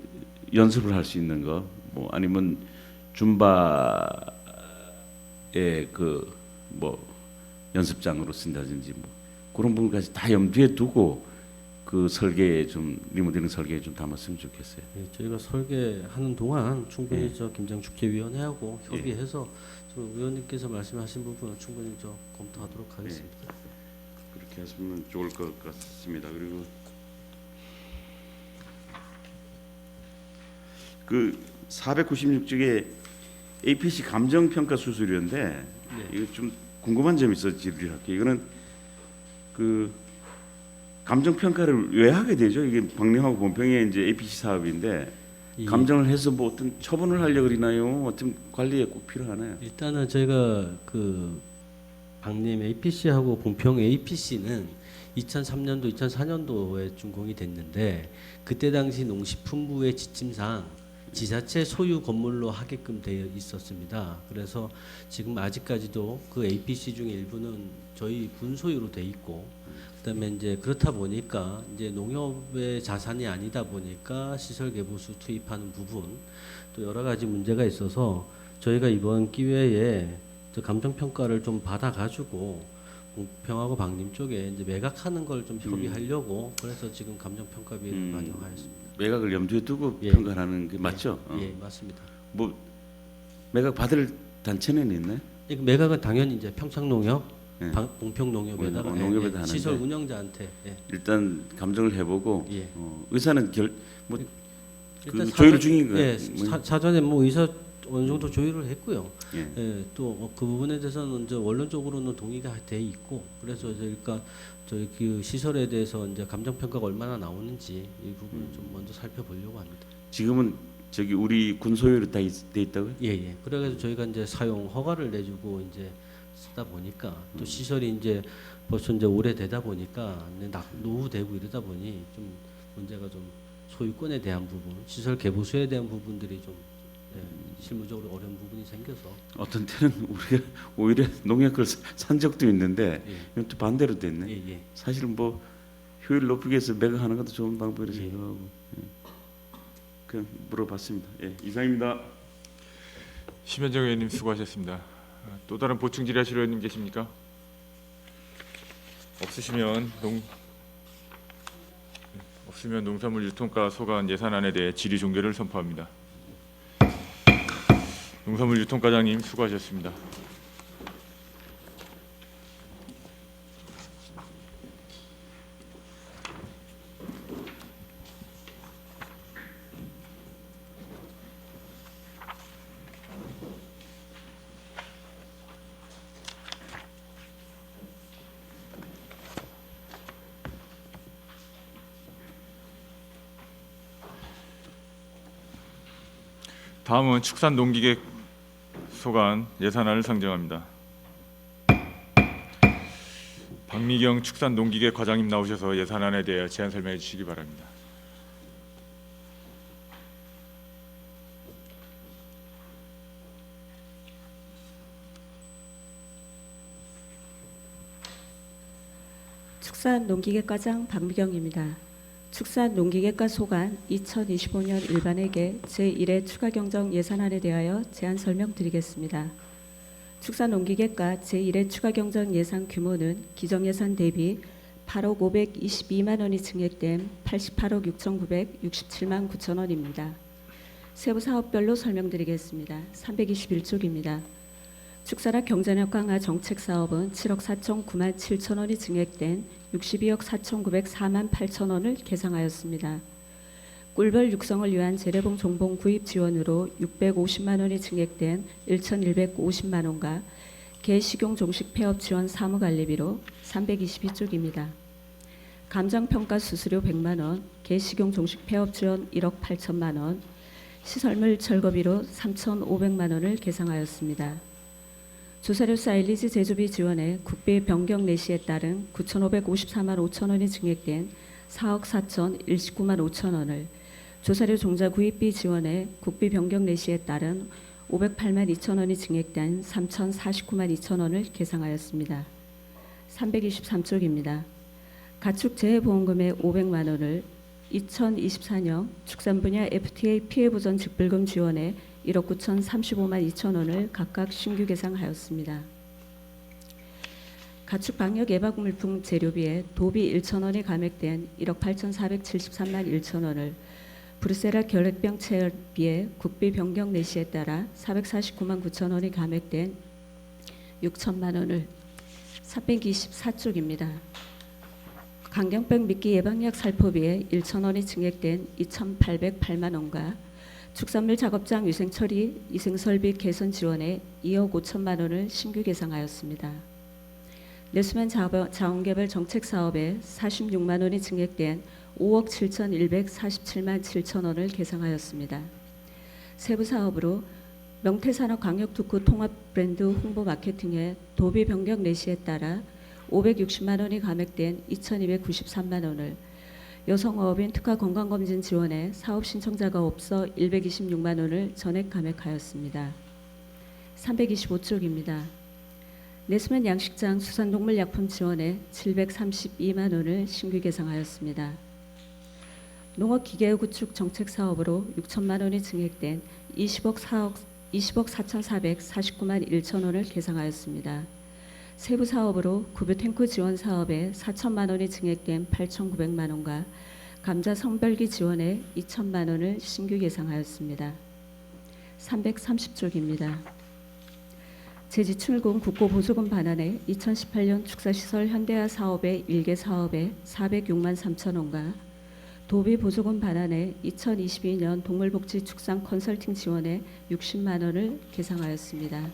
연습을 할 수 있는 거 뭐 아니면 줌바의 그 뭐 연습장으로 쓴다든지 뭐 그런 부분까지 다 염두에 두고 그 설계에 좀 리모델링 설계에 좀 담았으면 좋겠어요. 저희가 설계하는 동안 충분히 예. 저 김장축제위원회하고 협의해서 저 의원님께서 말씀하신 부분을 충분히 저 검토하도록 하겠습니다. 그렇게 하시면 좋을 것 같습니다. 그리고 그 496쪽에 APC 감정 평가 수수료인데 이거 좀 궁금한 점이 있어 질의를 할게요. 이거는 그 감정 평가를 왜 하게 되죠? 이게 방림하고 본평의 이제 APC 사업인데 감정을 해서 뭐 어떤 처분을 하려 그러나요? 어떤 관리에 꼭 필요하나요? 일단은 저희가 그 방림 APC하고 봉평 APC는 2003년도, 2004년도에 준공이 됐는데 그때 당시 농식품부의 지침상 지자체 소유 건물로 하게끔 되어 있었습니다. 그래서 지금 아직까지도 그 APC 중에 일부는 저희 군 소유로 돼 있고, 그다음에 이제 그렇다 보니까 이제 농협의 자산이 아니다 보니까 시설 개보수 투입하는 부분 또 여러 가지 문제가 있어서 저희가 이번 기회에 감정 평가를 좀 받아 가지고 봉평하고 방림 쪽에 이제 매각하는 걸 좀 협의하려고 그래서 지금 감정 평가비를 반영하였습니다. 매각을 염두에 두고 예. 평가하는 게 맞죠? 예, 맞습니다. 뭐 매각 받을 단체는 있나요? 이 매각은 당연히 이제 평창농협, 예. 봉평농협에다가 농협에다 하는데. 시설 운영자한테 일단 감정을 해보고 예. 의사는 일단 조율 중인 거예요. 예, 사전에 뭐 의사 어느 정도 조율을 했고요. 예. 또 그 부분에 대해서는 이제 원론적으로는 동의가 돼 있고 그래서 그러니까 저희 그 시설에 대해서 이제 감정 평가가 얼마나 나오는지 이 부분을 좀 먼저 살펴보려고 합니다. 지금은 저기 우리 군 소유로 돼 있다고요? 예. 그래가지고 저희가 이제 사용 허가를 내주고 이제 쓰다 보니까 또 시설이 이제 벌써 이제 오래되다 보니까 이제 노후되고 이러다 보니 좀 문제가 좀 소유권에 대한 부분, 시설 개보수에 대한 부분들이 좀 실무적으로 어려운 부분이 생겨서 어떤 때는 우리가 오히려 농약 걸 산 적도 있는데 이건 또 반대로 됐네. 예. 사실 뭐 효율 높이기 위해서 매각하는 것도 좋은 방법이라고 생각하고 그냥 물어봤습니다. 예, 이상입니다. 심현정 의원님 수고하셨습니다. 또 다른 보충 질의하실 의원님 계십니까? 없으시면 농산물 유통가 소관 예산안에 대해 질의 종결을 선포합니다. 농산물 유통과장님 수고하셨습니다. 다음은 축산농기계 소관 예산안을 상정합니다. 박미경 축산농기계 과장님 나오셔서 예산안에 대해 제안 설명해 주시기 바랍니다. 축산농기계과장 박미경입니다. 축산농기계과 소관 2025년 일반회계 제1회 추가경정 예산안에 대하여 제안 설명드리겠습니다. 축산농기계과 제1회 추가경정 예산 규모는 기정예산 대비 8억 522만 원이 증액된 88억 6,967만 9천 원입니다. 세부 사업별로 설명드리겠습니다. 321쪽입니다. 축산화 경제력 강화 정책 사업은 7억 4,009만 7천 원이 증액된 62억 4,904만 8천 원을 계상하였습니다. 꿀벌 육성을 위한 재래봉 종봉 구입 지원으로 650만 원이 증액된 1,150만 원과 개식용 종식 폐업 지원 사무관리비로 322쪽입니다. 감정평가 수수료 100만 원, 개식용 종식 폐업 지원 1억 8천만 원, 시설물 철거비로 3,500만 원을 계상하였습니다. 조사료 사일리지 제조비 지원에 국비 변경 내시에 따른 9,554만 5천 원이 증액된 4억 4,019만 5천 원을, 조사료 종자 구입비 지원에 국비 변경 내시에 따른 508만 2천 원이 증액된 3,049만 2천 원을 계상하였습니다. 323쪽입니다. 가축 재해보험금의 500만 원을 2024년 축산 분야 FTA 피해 보전 직불금 지원에 1억 9,035만 2천 원을 각각 신규 계상하였습니다. 가축 방역 예방 물품 재료비에 도비 1천 원이 감액된 1억 8,473만 1천 원을, 브루셀라 결핵병 체열비에 국비 변경 내시에 따라 449만 9천 원이 감액된 6천만 원을 324쪽입니다. 강경병 미끼 예방약 살포비에 1천 원이 증액된 2,808만 원과 축산물 작업장 위생 처리 위생 설비 개선 지원에 2억 5천만 원을 신규 계상하였습니다. 내수면 자원개발 정책 사업에 46만 원이 증액된 5억 7,147만 7천 원을 계상하였습니다. 세부 사업으로 명태산업광역특구 통합 브랜드 홍보 마케팅에 도비 변경 내시에 따라 560만 원이 감액된 2,293만 원을, 여성어업인 특화 건강검진 지원에 사업 신청자가 없어 126만 원을 전액 감액하였습니다. 325쪽입니다. 내수면 양식장 수산동물 약품 지원에 732만 원을 신규 계상하였습니다. 농업기계 구축 정책 사업으로 6천만 원이 증액된 20억 4,449만 1천 원을 계상하였습니다. 세부 사업으로 구뷰 탱크 지원 사업에 4천만 원이 증액된 8,900만 원과 감자 성별기 지원에 2천만 원을 신규 계상하였습니다. 330쪽입니다. 제지출금 국고보조금 반환에 2018년 축사시설 현대화 사업의 1개 사업에 406만 3천 원과 도비 보조금 반환에 2022년 동물복지 축산 컨설팅 지원에 60만 원을 계상하였습니다.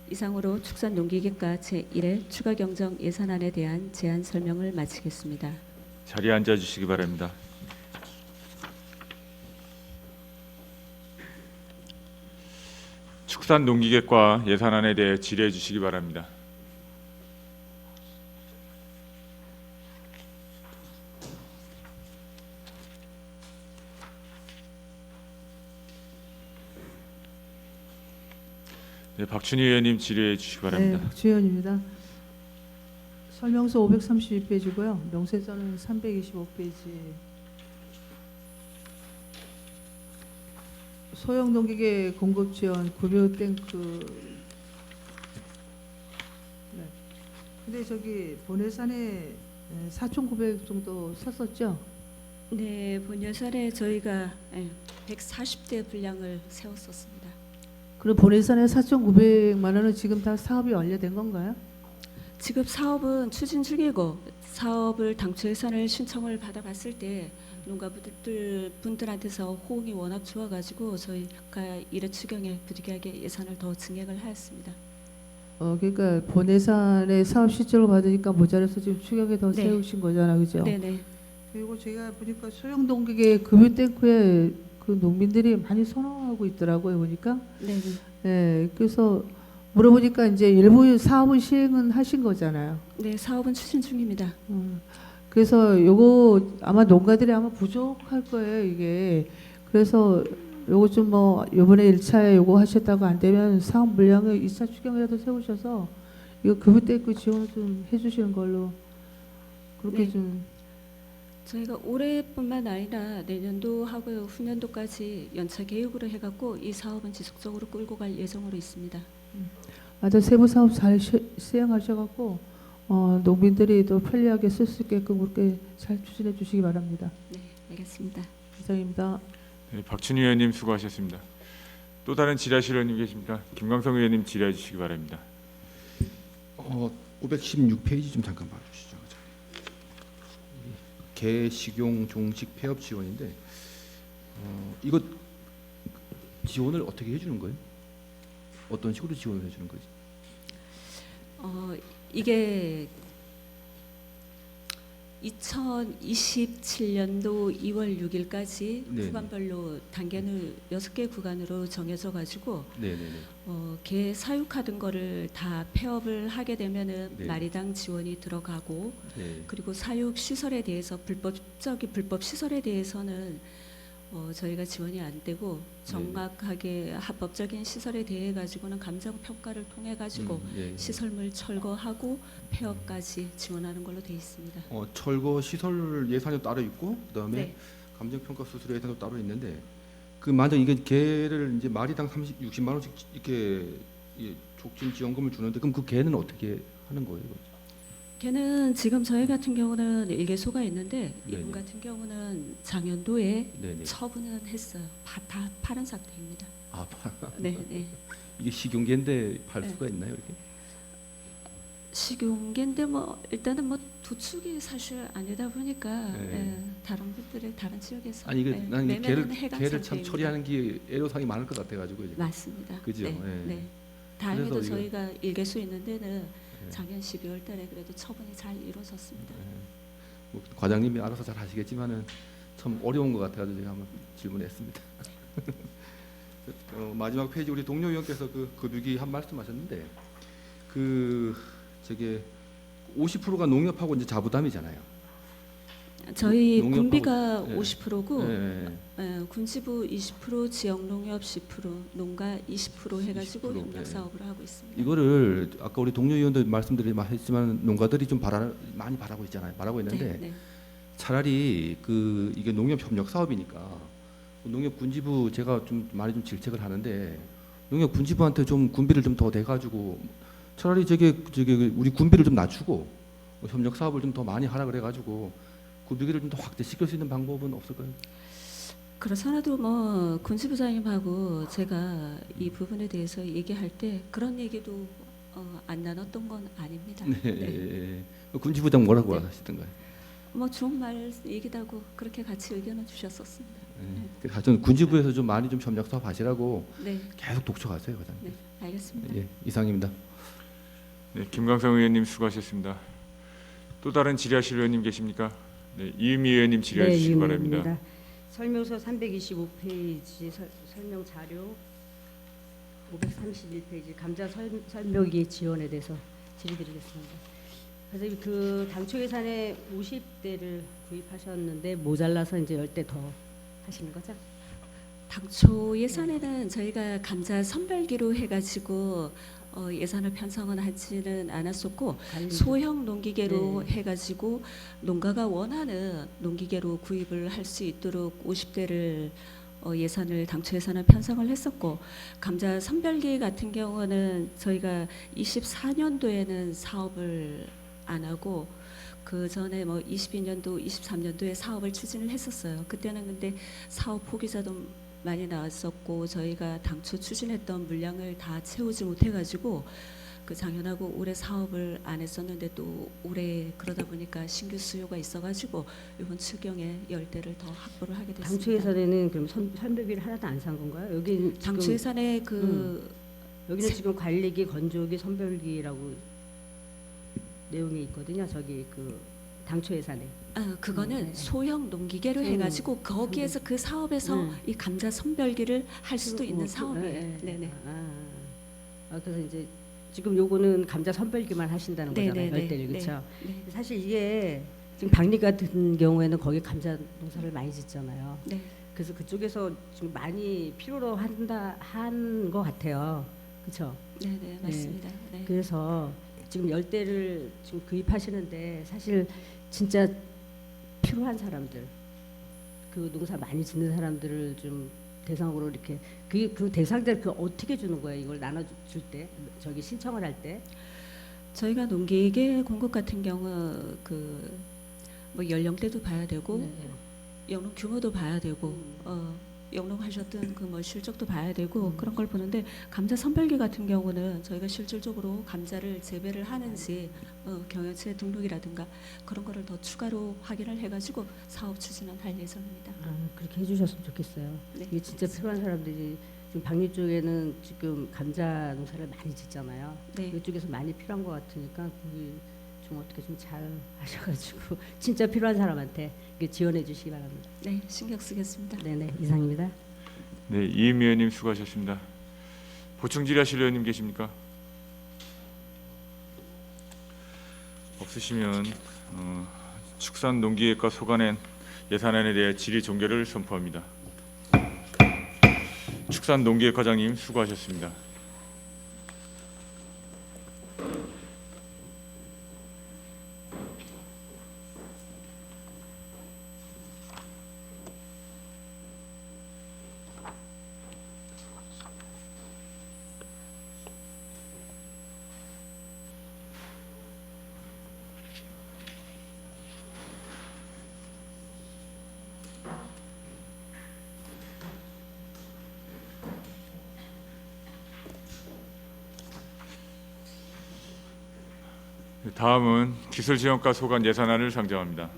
이상으로 축산농기계과 제1회 추가경정 예산안에 대한 제안 설명을 마치겠습니다. 자리에 앉아 주시기 바랍니다. 축산농기계과 예산안에 대해 질의해 주시기 바랍니다. 네, 박춘희 의원님 질의해 주시기 바랍니다. 네, 주의원입니다. 설명서 532페이지고요. 명세서는 325페이지. 소형 농기계 공급 지원 구뷰 탱크. 네. 근데 저기 본예산에 4,900 정도 썼었죠? 네, 본 예산에 저희가 140대 분량을 세웠었습니다. 그럼 본예산에 4,900만 원은 지금 다 사업이 완료된 건가요? 지금 사업은 추진 중이고, 사업을 당초 예산을 신청을 받아봤을 때 농가분들한테서 호응이 워낙 좋아가지고 저희가 1회 추경에 부득이하게 예산을 더 증액을 하였습니다. 그러니까 본예산에 사업 실적을 받으니까 모자라서 지금 추경에 더 네. 세우신 거잖아, 그죠? 네네. 그리고 제가 보니까 소형 농기계 급유 탱크에 그 농민들이 많이 선호하고 있더라고요 보니까. 네, 예, 그래서 물어보니까 이제 일부 사업은 시행은 하신 거잖아요. 네, 사업은 추진 중입니다. 그래서 요거 아마 농가들이 아마 부족할 거예요 이게. 그래서 요거 좀 뭐 요번에 1차에 요거 하셨다고 안 되면 사업 물량을 2차 추경이라도 세우셔서 이거 그때 그 지원을 좀 해주시는 걸로 그렇게 네. 좀. 저희가 올해뿐만 아니라 내년도 하고 후년도까지 연차 계획으로 해갖고 이 사업은 지속적으로 끌고 갈 예정으로 있습니다. 맞아, 세부 사업 잘 시행하셔갖고 농민들이 또 편리하게 쓸 수 있게끔 그렇게 잘 추진해 주시기 바랍니다. 네, 알겠습니다. 이상입니다. 네, 박춘희 의원님 수고하셨습니다. 또 다른 질의하실 의원님 계십니까? 김광석 의원님 질의해 주시기 바랍니다. 516페이지 좀 잠깐 봐주시죠. 개 식용 종식 폐업 지원인데 이거 지원을 어떻게 해주는 거예요? 어떤 식으로 지원을 해주는 거지? 이게 2027년도 2월 6일까지 네. 구간별로 단계는 6개 구간으로 정해져 가지고 네네네. 개 사육하던 거를 다 폐업을 하게 되면은 네. 마리당 지원이 들어가고 네. 그리고 사육 시설에 대해서 불법 시설에 대해서는 저희가 지원이 안 되고 정확하게 합법적인 시설에 대해 가지고는 감정 평가를 통해 가지고 네. 시설물 철거하고 폐업까지 지원하는 걸로 되어 있습니다. 철거 시설 예산이 따로 있고 그다음에 네. 감정평가 수술 예산도 따로 있는데 그 만약 이게 개를 이제 마리당 60만 원씩 이렇게 촉진 지원금을 주는데 그럼 그 개는 어떻게 하는 거예요? 걔는 지금 저희 같은 경우는 일개소가 있는데 네네. 이분 같은 경우는 작년도에 네네. 처분은 했어요. 다 파는 상태입니다. 아 네, 네. 이게 식용개인데 팔 네. 수가 있나요 이렇게? 식용개인데 뭐 일단은 뭐 도축이 사실 아니다 보니까 네. 예, 다른 분들의 다른 지역에서 아니 이게 예, 난 이 매매는 해당 개를 참 상태입니다. 처리하는 게 애로사항이 많을 것 같아가지고 이제. 맞습니다. 그죠? 네, 예. 네. 다행히도 그래서 이거- 저희가 일개소 있는 데는 예. 작년 12월 달에 그래도 처분이 잘 이루어졌습니다. 뭐 과장님이 알아서 잘 하시겠지만은 참 어려운 것 같아가지고 제가 한번 질문했습니다. 마지막 페이지 우리 동료 의원께서 그 급유기 한 말씀하셨는데 그 저게 50%가 농협하고 이제 자부담이잖아요. 저희 농협하고- 군비가 예. 50%고 예. 군지부 20%, 지역농협 10%, 농가 20% 해가지고 20%, 협력 예. 사업을 하고 있습니다. 이거를 아까 우리 동료 의원들 말씀드리지만 농가들이 좀 많이 바라고 있잖아요. 바라고 있는데 네, 네. 차라리 그 이게 농협 협력 사업이니까 농협 군지부 제가 좀 많이 좀 질책을 하는데 농협 군지부한테 좀 군비를 좀 더 내가지고 차라리 저게 우리 군비를 좀 낮추고 협력 사업을 좀 더 많이 하라 그래가지고 군비를 좀 더 확대시킬 수 있는 방법은 없을까요? 그렇잖아도 뭐 군지부장님하고 제가 이 부분에 대해서 얘기할 때 그런 얘기도 안 나눴던 건 아닙니다. 네. 군지부장 뭐라고 네. 하시던가요? 뭐 좋은 말 얘기다고 그렇게 같이 의견을 주셨었습니다. 그래서 저는 군지부에서 좀 많이 좀 협력 사업 하시라고 네, 계속 독촉하세요, 과장님. 네, 알겠습니다. 예, 이상입니다. 네, 김광석 의원님 수고하셨습니다. 또 다른 질의하실 의원님 계십니까? 네, 이유미 의원님 질의해 주시기 바랍니다. 이유미입니다. 설명서 325페이지 설명 자료 531페이지 감자 설명기 지원에 대해서 질의드리겠습니다. 그래서 그 당초 예산에 50대를 구입하셨는데 모자라서 이제 10대 더 하시는 거죠? 당초 예산에는 저희가 감자 선별기로 해가지고 예산을 편성은 하지는 않았었고 관리. 소형 농기계로 네. 해가지고 농가가 원하는 농기계로 구입을 할 수 있도록 50대를 예산을 당초 예산을 편성을 했었고 감자 선별기 같은 경우는 저희가 24년도에는 사업을 안 하고 그 전에 뭐 22년도, 23년도에 사업을 추진을 했었어요. 그때는 근데 사업 포기자도 많이 나왔었고 저희가 당초 추진했던 물량을 다 채우지 못해가지고 그 작년하고 올해 사업을 안 했었는데 또 올해 그러다 보니까 신규 수요가 있어가지고 이번 추경에 10대를 더 확보를 하게 됐습니다. 당초 예산에는 그럼 선별기를 하나도 안 산 건가요? 여기 당초 지금 예산에 그 여기는 지금 관리기, 건조기, 선별기라고 내용이 있거든요. 저기 그 당초 예산에. 그거는 소형 농기계로 해가지고 거기에서 그 사업에서 이 감자 선별기를 할 수도 있는 사업이에요. 네네. 그래서 이제 지금 요거는 감자 선별기만 하신다는 거잖아요. 네네네. 열대를 그렇죠. 네. 사실 이게 지금 박리 같은 경우에는 거기 감자 농사를 많이 짓잖아요. 네. 그래서 그쪽에서 지금 많이 필요로 한 것 같아요. 그렇죠. 네네 맞습니다. 네. 그래서 지금 열대를 지금 구입하시는데 사실 진짜 필요한 사람들, 그 농사 많이 짓는 사람들을 좀 대상으로 이렇게 그 대상들 그 어떻게 주는 거예요? 이걸 나눠줄 때 저기 신청을 할 때. 저희가 농기계 공급 같은 경우 뭐 연령대도 봐야 되고 영농 규모도 봐야 되고 영농하셨던 그 뭐 실적도 봐야 되고 그런 걸 보는데 감자 선별기 같은 경우는 저희가 실질적으로 감자를 재배를 하는지 경영체 등록이라든가 그런 거를 더 추가로 확인을 해가지고 사업 추진을 할 예정입니다. 그렇게 해주셨으면 좋겠어요. 네. 이게 진짜 필요한 사람들이 지금 박리 쪽에는 지금 감자 농사를 많이 짓잖아요. 네. 이쪽에서 많이 필요한 것 같으니까 거기 좀 어떻게 좀 잘 하셔가지고 진짜 필요한 사람한테 지원해 주시기 바랍니다. 네, 신경 쓰겠습니다. 네네 이상입니다. 네, 이임 의원님 수고하셨습니다. 보충 질의하실 의원님 계십니까? 없으시면 축산농기계과 소관행 예산안에 대해 질의 종결을 선포합니다. 축산농기계과장님 수고하셨습니다. 다음은 기술지원과 소관 예산안을 상정합니다.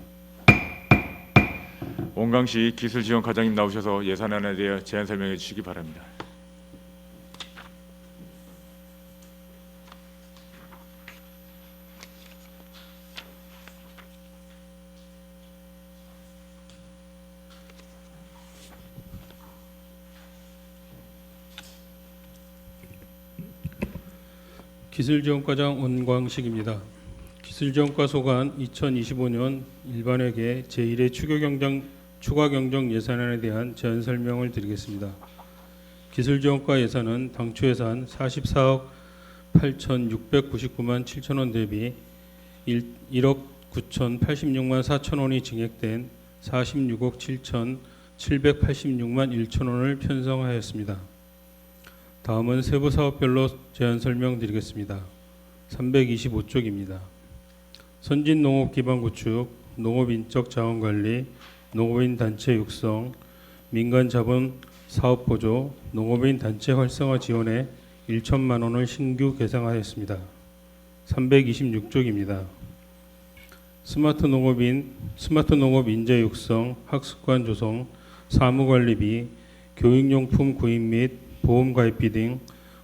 원광시 기술지원과장님 나오셔서 예산안에 대해 제안 설명해 주시기 바랍니다. 기술지원과장 원광식입니다. 기술지원과 소관 2025년 일반회계 제1회 추가경정 예산안에 대한 제안 설명을 드리겠습니다. 기술지원과 예산은 당초 예산 44억 8,699만 7천 원 대비 1억 9,086만 4천 원이 증액된 46억 7,786만 1천 원을 편성하였습니다. 다음은 세부 사업별로 제안 설명드리겠습니다. 325쪽입니다. 선진 농업 기반 구축, 농업 인적 자원 관리, 농업인 단체 육성, 민간 자본 사업 보조, 농업인 단체 활성화 지원에 1천만 원을 신규 개상하였습니다. 326쪽입니다. 스마트 농업 인재 육성, 학습관 조성, 사무관리비, 교육용품 구입 및 보험 가입비 등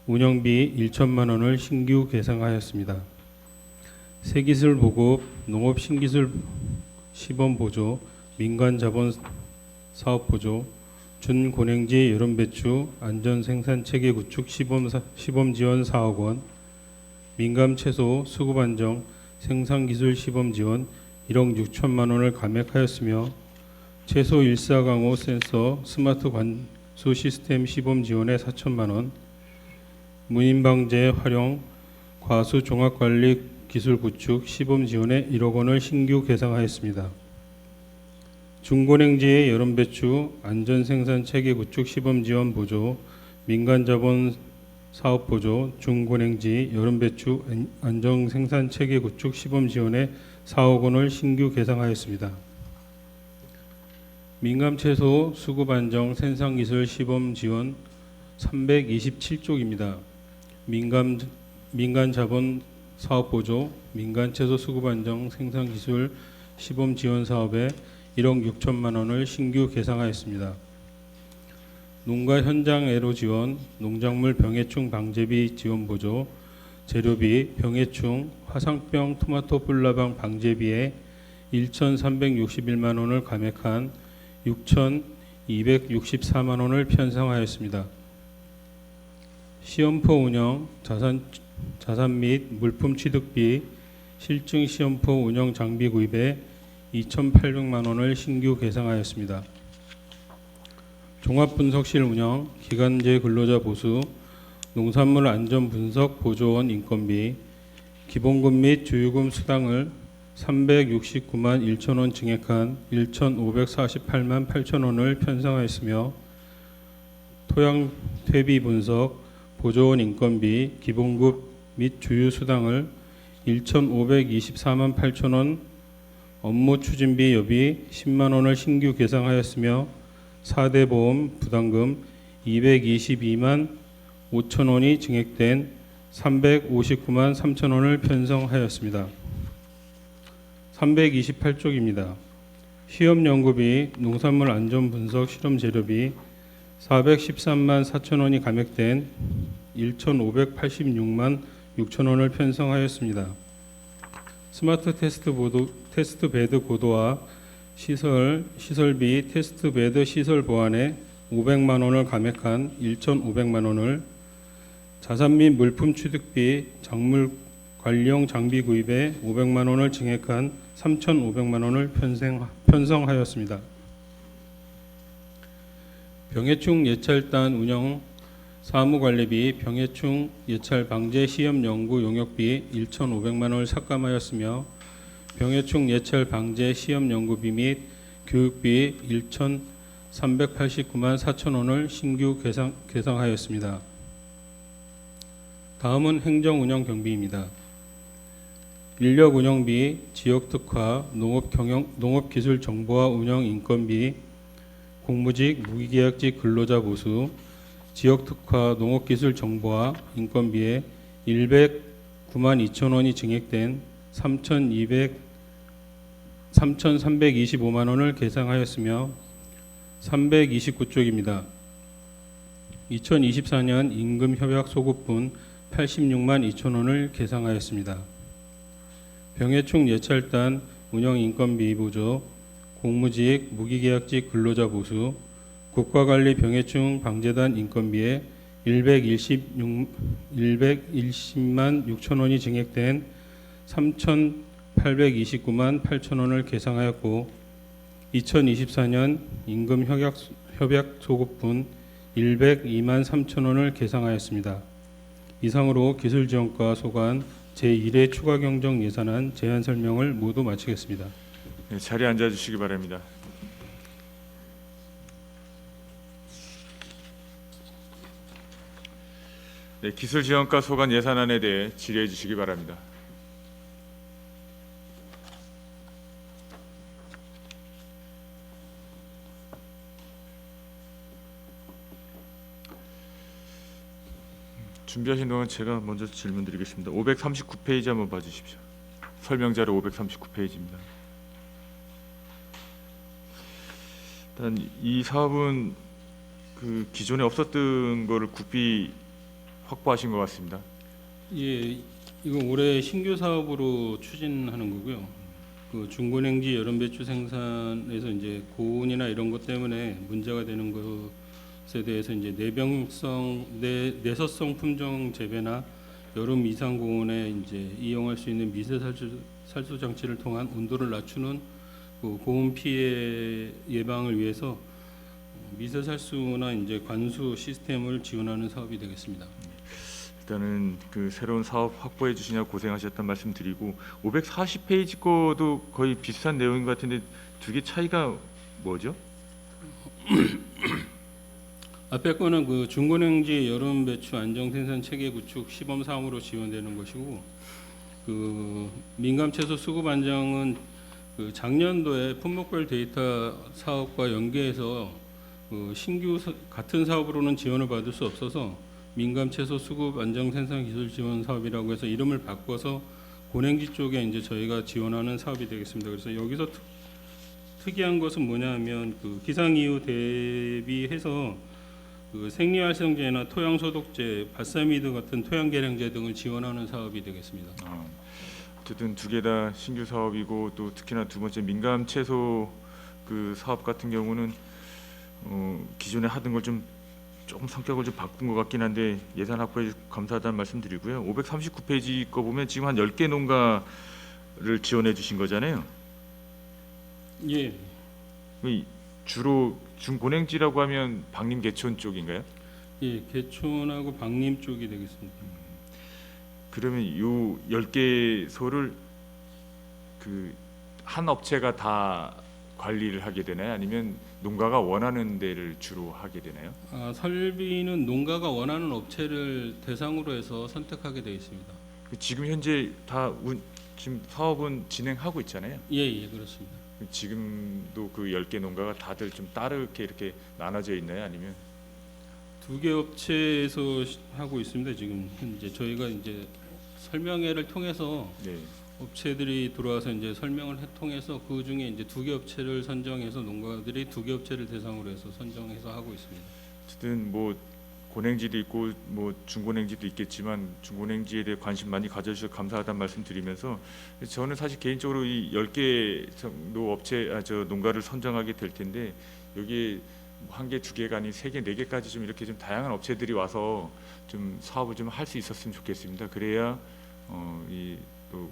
운영비 1천만 원을 신규 개상하였습니다. 새기술 보급, 농업 신기술 시범 보조, 민간 자본 사업 보조, 준고냉지 여름 배추 안전 생산 체계 구축 시범 지원 4억 원, 민감 채소 수급 안정 생산 기술 시범 지원 1억 6천만 원을 감액하였으며 채소 14강호 센서 스마트 관수 시스템 시범 지원에 4천만 원, 무인 방제 활용 과수 종합 관리 기술 구축 시범 지원에 1억 원을 신규 개상하였습니다. 중고냉지의 여름 배추 안전 생산 체계 구축 시범 지원 보조, 민간 자본 사업 보조, 중고냉지 여름 배추 안정 생산 체계 구축 시범 지원에 4억 원을 신규 개상하였습니다. 민감 채소 수급 안정 생산 기술 시범 지원 327쪽입니다. 민간 자본 사업 보조, 민간 채소 수급 안정 생산 기술 시범 지원 사업에 1억 6천만 원을 신규 개상하였습니다. 농가 현장 애로 지원, 농작물 병해충 방제비 지원 보조, 재료비, 병해충, 화상병 토마토 뿔나방 방제비에 1,361만 원을 감액한 6,264만 원을 편성하였습니다. 시험포 운영, 자산 및 물품 취득비, 실증 시험포 운영 장비 구입에 2,800만 원을 신규 계상하였습니다. 종합분석실 운영, 기간제 근로자 보수, 농산물 안전 분석 보조원 인건비, 기본금 및 주유금 수당을 369만 1천 원 증액한 1,548만 8천 원을 편성하였으며 토양 퇴비 분석, 보조원 인건비, 기본급 및 주유 수당을 1,524만 8천 원, 업무 추진비 여비 10만 원을 신규 계상하였으며 4대 보험 부담금 222만 5천 원이 증액된 359만 3천 원을 편성하였습니다. 328쪽입니다. 시험연구비, 농산물 안전분석 실험재료비 413만 4천 원이 감액된 1,586만 6천 원을 편성하였습니다. 스마트 테스트 베드 고도화 시설비 테스트 베드 시설 보완에 500만 원을 감액한 1,500만 원을 자산 및 물품 취득비 작물 관리용 장비 구입에 500만 원을 증액한 3,500만 원을 편성하였습니다. 병해충 예찰단 운영 사무관리비, 병해충 예찰 방제 시험 연구 용역비 1,500만 원을 삭감하였으며 병해충 예찰 방제 시험 연구비 및 교육비 1,389만 4천 원을 신규 계상하였습니다. 다음은 행정 운영 경비입니다. 인력 운영비, 지역 특화, 농업 기술 정보화 운영 인건비, 공무직 무기계약직 근로자 보수, 지역 특화 농업 기술 정보화 인건비에 109만 2천 원이 증액된 3,325만 원을 계상하였으며 329쪽입니다. 2024년 임금 협약 소급분 86만 2천 원을 계상하였습니다. 병해충 예찰단 운영 인건비 보조, 공무직 무기계약직 근로자 보수, 국가관리 병해충 방재단 인건비에 120만 6천 원이 증액된 3,829만 8천 원을 계상하였고 2024년 임금 협약 소급분 102만 3천 원을 계상하였습니다. 이상으로 기술지원과 소관 제1회 추가 경정 예산안 제안 설명을 모두 마치겠습니다. 네, 자리에 앉아주시기 바랍니다. 네, 기술지원과 소관 예산안에 대해 질의해 주시기 바랍니다. 준비하신 동안 제가 먼저 질문드리겠습니다. 539페이지 한번 봐주십시오. 설명자료 539페이지입니다. 일단 이 사업은 그 기존에 없었던 거를 국비 확보하신 것 같습니다. 예, 이건 올해 신규 사업으로 추진하는 거고요. 그 중고냉지 여름배추 생산에서 이제 고온이나 이런 것 때문에 문제가 되는 것에 대해서 이제 내서성 품종 재배나 여름 이상 고온에 이제 이용할 수 있는 미세 살수 장치를 통한 온도를 낮추는 그 고온 피해 예방을 위해서 미세 살수나 이제 관수 시스템을 지원하는 사업이 되겠습니다. 일단은 그 새로운 사업 확보해 주시냐고 고생하셨단 말씀 드리고 540페이지 거도 거의 비슷한 내용인 것 같은데 두 개 차이가 뭐죠? 앞에 거는 그 중고냉지 여름 배추 안정 생산 체계 구축 시범 사업으로 지원되는 것이고 그 민감 채소 수급 안정은 그 작년도에 품목별 데이터 사업과 연계해서 그 신규 같은 사업으로는 지원을 받을 수 없어서 민감 채소 수급 안정 생산 기술 지원 사업이라고 해서 이름을 바꿔서 고냉지 쪽에 이제 저희가 지원하는 사업이 되겠습니다. 그래서 여기서 특이한 것은 뭐냐면 그 기상 이후 대비해서 그 생리활성제나 토양 소독제, 발사미드 같은 토양 개량제 등을 지원하는 사업이 되겠습니다. 어쨌든 두 개 다 신규 사업이고 또 특히나 두 번째 민감 채소 그 사업 같은 경우는 기존에 하던 걸 좀 조금 성격을 좀 바꾼 것 같긴 한데 예산 확보에 감사하다는 말씀드리고요. 539페이지 거 보면 지금 한 10개 농가를 지원해 주신 거잖아요. 예, 이 주로 중고냉지라고 하면 방림 개촌 쪽인가요? 예, 개촌하고 방림 쪽이 되겠습니다. 그러면 요 10개 소를 그 한 업체가 다 관리를 하게 되나요? 아니면 농가가 원하는 데를 주로 하게 되나요? 설비는 농가가 원하는 업체를 대상으로 해서 선택하게 되어 있습니다. 지금 현재 지금 사업은 진행하고 있잖아요. 예, 예, 그렇습니다. 지금도 그 10개 농가가 다들 좀 다르게 이렇게 나눠져 있나요? 아니면 두 개 업체에서 하고 있습니다. 지금 현재 저희가 이제 설명회를 통해서 네. 업체들이 들어와서 이제 설명을 통해서 그 중에 이제 두 개 업체를 선정해서 농가들이 두 개 업체를 대상으로 해서 선정해서 하고 있습니다. 어쨌든 뭐 고냉지도 있고 뭐 중고냉지도 있겠지만 중고냉지에 대해 관심 많이 가져주셔서 감사하다는 말씀드리면서 저는 사실 개인적으로 이 10개 정도 농가를 선정하게 될 텐데 여기에 한 개, 두 개가 아닌 세 개, 네 개까지 좀 이렇게 좀 다양한 업체들이 와서 좀 사업을 좀 할 수 있었으면 좋겠습니다. 그래야 이 또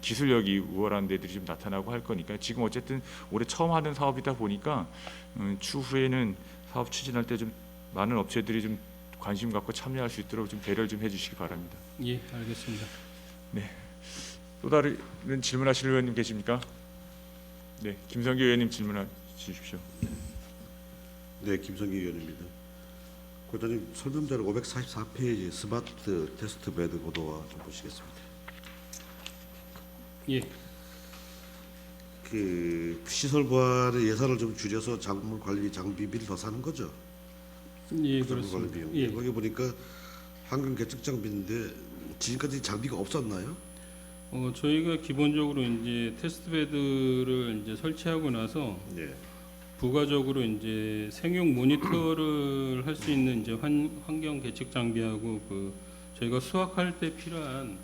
기술력이 우월한 데들이 좀 나타나고 할 거니까 지금 어쨌든 올해 처음 하는 사업이다 보니까 추후에는 사업 추진할 때 좀 많은 업체들이 좀 관심 갖고 참여할 수 있도록 좀 배려를 좀 해주시기 바랍니다. 예, 알겠습니다. 또 다른 질문하실 의원님 계십니까? 네, 김성기 의원님 질문해 주십시오. 네, 김성기 의원입니다. 고장님 설명자료 544페이지 스마트 테스트 베드 보도와 좀 보시겠습니다. 예, 그 시설 보완의 예산을 좀 줄여서 작물 관리 장비비를 더 사는 거죠? 예, 작물 그렇습니다. 관리 비용. 예, 거기 보니까 환경 개척 장비인데 지금까지 장비가 없었나요? 저희가 기본적으로 이제 테스트 베드를 이제 설치하고 나서 네. 부가적으로 이제 생육 모니터를 할 수 있는 이제 환경 계측 장비하고 그 저희가 수확할 때 필요한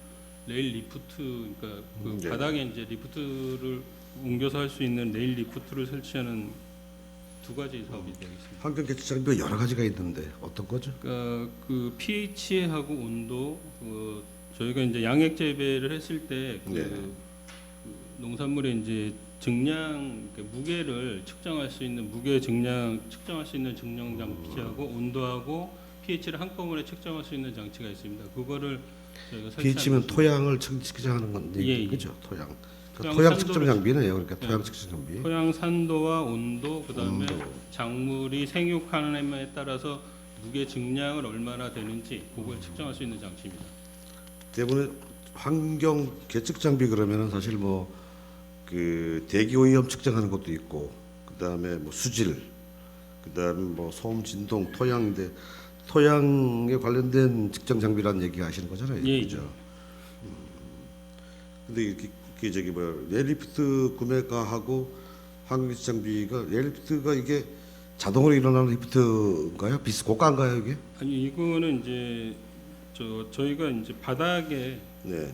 레일 리프트, 그러니까 그 네. 바닥에 이제 리프트를 옮겨서 할 수 있는 레일 리프트를 설치하는 두 가지 사업이 되겠습니다. 환경 개척 장비가 여러 가지가 있는데 어떤 거죠? 그러니까 그 pH하고 온도, 저희가 이제 양액 재배를 했을 때 그 네. 농산물의 이제 증량, 무게를 측정할 수 있는 무게 증량 측정할 수 있는 증량 장치하고 온도하고 pH를 한꺼번에 측정할 수 있는 장치가 있습니다. 그거를 저희가 pH면 토양을 측정하는 건데 예, 예. 그죠? 토양. 그러니까 토양 토양 측정 산도를- 장비네요. 그러니까 예. 토양 측정 장비. 토양 산도와 온도, 그다음에 온도. 작물이 생육하는에 따라서 무게 증량을 얼마나 되는지 그걸 측정할 수 있는 장치입니다. 때문에 환경 계측 장비 그러면은 사실 뭐 그 대기 오염 측정하는 것도 있고 그다음에 뭐 수질 그다음에 뭐 소음 진동 토양인데 토양에 관련된 측정 장비라는 얘기 하시는 거잖아요. 예, 그죠? 근데 이게 저기 뭐 레일리프트 구매가하고 환경 계측 장비가 레일리프트가 이게 자동으로 일어나는 리프트인가요? 고가인가요 이게? 아니 이거는 이제 저희가 이제 바닥에 네.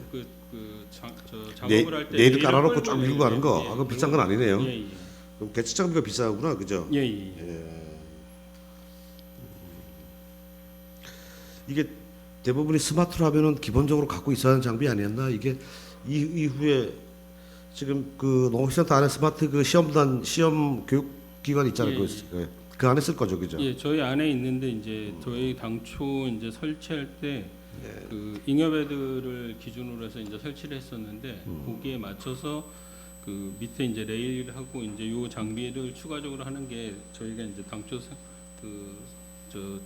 작업을 할 때 레일 깔아놓고 쫙 밀고 가는 거. 아, 그거 비싼 건 아니네요. 예, 예. 그럼 계측 장비가 비싸구나, 그죠? 예, 예. 예. 이게 대부분이 스마트로 하면은 기본적으로 갖고 있어야 하는 장비 아니었나? 이게 이후에 지금 그 농업센터 안에 스마트 그 시험 교육 기관 있잖아요. 예, 그 안에 쓸 거죠, 그죠? 예, 저희 안에 있는데 이제 저희 당초 이제 설치할 때 예. 그 잉여배들을 기준으로 해서 이제 설치를 했었는데 거기에 맞춰서 그 밑에 이제 레일하고 이제 요 장비를 추가적으로 하는 게 저희가 이제 당초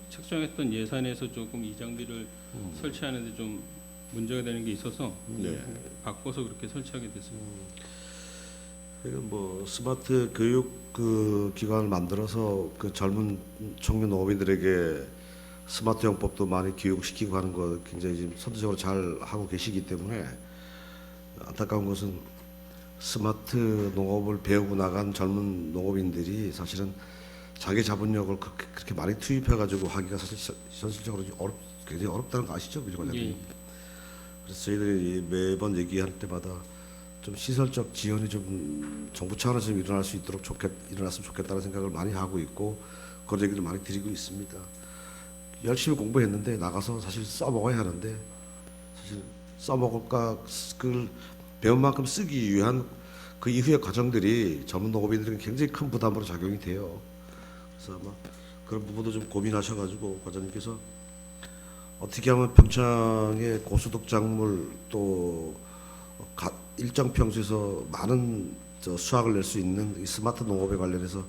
책정했던 예산에서 조금 이 장비를 설치하는데 좀 문제가 되는 게 있어서 네. 바꿔서 그렇게 설치하게 됐습니다. 그러니까 뭐 스마트 교육 그 기관을 만들어서 그 젊은 청년 농업인들에게 스마트 영법도 많이 교육시키고 하는 거 굉장히 지금 선도적으로 잘 하고 계시기 때문에 안타까운 것은 스마트 농업을 배우고 나간 젊은 농업인들이 사실은 자기 자본력을 그렇게 많이 투입해 가지고 하기가 사실 현실적으로 굉장히 어렵다는 거 아시죠, 그죠, 과장님? 예. 그래서 저희들이 매번 얘기할 때마다 좀 시설적 지원이 좀 정부 차원에서 좀 일어났으면 좋겠다는 생각을 많이 하고 있고 그런 얘기를 많이 드리고 있습니다. 열심히 공부했는데 나가서 사실 써먹어야 하는데 사실 써먹을까 그걸 배운 만큼 쓰기 위한 그 이후의 과정들이 전문 농업인들에게 굉장히 큰 부담으로 작용이 돼요. 그래서 아마 그런 부분도 좀 고민하셔가지고 과장님께서 어떻게 하면 평창의 고소득 작물 또 일정 평수에서 많은 수확을 낼 수 있는 이 스마트 농업에 관련해서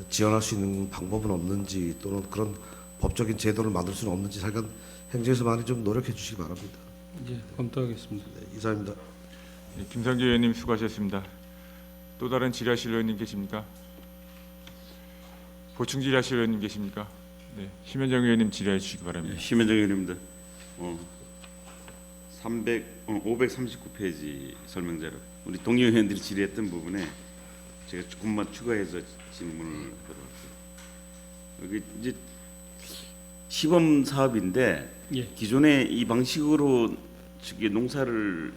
지원할 수 있는 방법은 없는지 또는 그런 법적인 제도를 만들 수는 없는지 하여간 행정에서 많이 좀 노력해 주시기 바랍니다. 예, 검토하겠습니다. 네, 이상입니다. 네, 김상조 의원님 수고하셨습니다. 또 다른 질의하실 의원님 계십니까? 보충 질의하실 의원님 계십니까? 네, 심현정 의원님 질의해 주시기 바랍니다. 심현정 의원입니다. 539페이지 설명자료 우리 동료 의원들이 질의했던 부분에 제가 조금만 추가해서 질문을 드려볼게요. 여기 이제 시범 사업인데 예. 기존에 이 방식으로 농사를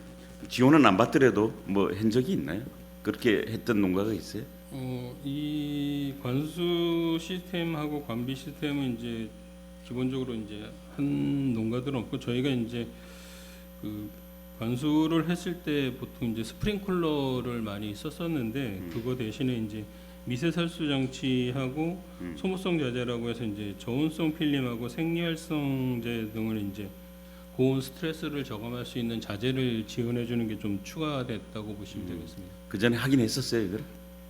지원은 안 받더라도 뭐 한 적이 있나요? 그렇게 했던 농가가 있어요? 이 관수 시스템하고 관비 시스템은 이제 기본적으로 이제 한 농가들은 없고 저희가 이제 그 관수를 했을 때 보통 이제 스프링클러를 많이 썼었는데 그거 대신에 이제 미세살수 장치하고 소모성 자재라고 해서 이제 저온성 필름하고 생리활성제 등을 이제 고온 스트레스를 저감할 수 있는 자재를 지원해 주는 게 좀 추가됐다고 보시면 되겠습니다. 그 전에 하긴 했었어요, 이걸?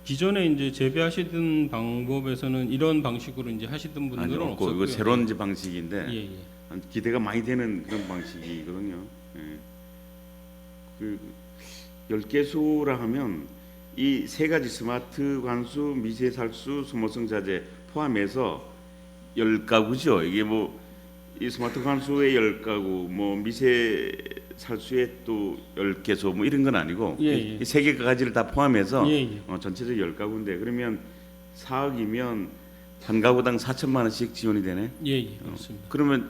기존에 이제 재배하시던 방법에서는 이런 방식으로 이제 하시던 분들은 아니 없고 없었고요. 이거 새로운 이제 방식인데 예, 예. 기대가 많이 되는 그런 방식이거든요. 예. 그 10개소라 하면 이 세 가지 스마트 관수, 미세살수, 소모성 자재 포함해서 10가구죠. 이게 뭐 이 스마트 관수의 10가구, 뭐 미세살수의 또 10개소 뭐 이런 건 아니고 예, 예. 이 세 개 가지를 다 포함해서 예, 예. 전체적으로 10가구인데 그러면 4억이면 한 가구당 4천만 원씩 지원이 되네. 예, 예, 그렇습니다. 그러면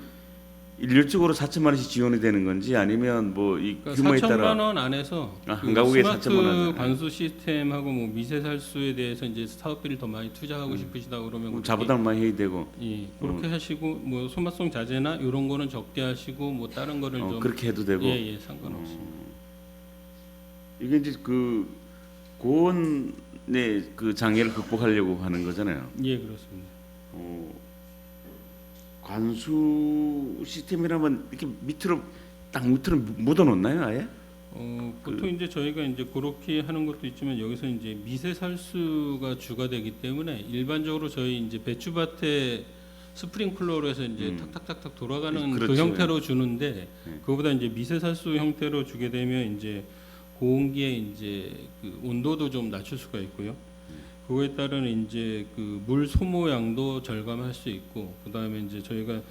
일률적으로 4천만 원씩 지원이 되는 건지 아니면 뭐 이 그러니까 규모에 4천만 따라 원 안에서 한 가구에 4천만 스마트 원. 관수 시스템하고 뭐 미세살수에 대해서 이제 사업비를 더 많이 투자하고 싶으시다 그러면 그렇게, 자부담 많이 해야 되고 예, 그렇게 하시고 뭐 소모성 자재나 이런 거는 적게 하시고 뭐 다른 거를 좀 그렇게 해도 되고 예, 예, 상관없습니다. 이게 이제 그 고온의 그 장애를 극복하려고 하는 거잖아요. 예, 그렇습니다. 관수 시스템이라면 이렇게 땅 밑으로 묻어 놓나요, 아예? 보통 이제 저희가 이제 그렇게 하는 것도 있지만 여기서 이제 미세살수가 주가 되기 때문에 일반적으로 저희 이제 배추밭에 스프링클러로 해서 이제 탁탁탁탁 돌아가는 그렇죠. 그 형태로 주는데 예. 그거보다 이제 미세살수 형태로 주게 되면 이제 고온기에 이제 그 온도도 좀 낮출 수가 있고요. 그거에 따른 이제 그 물 소모량도 절감할 수 있고 그다음에 이제 저희가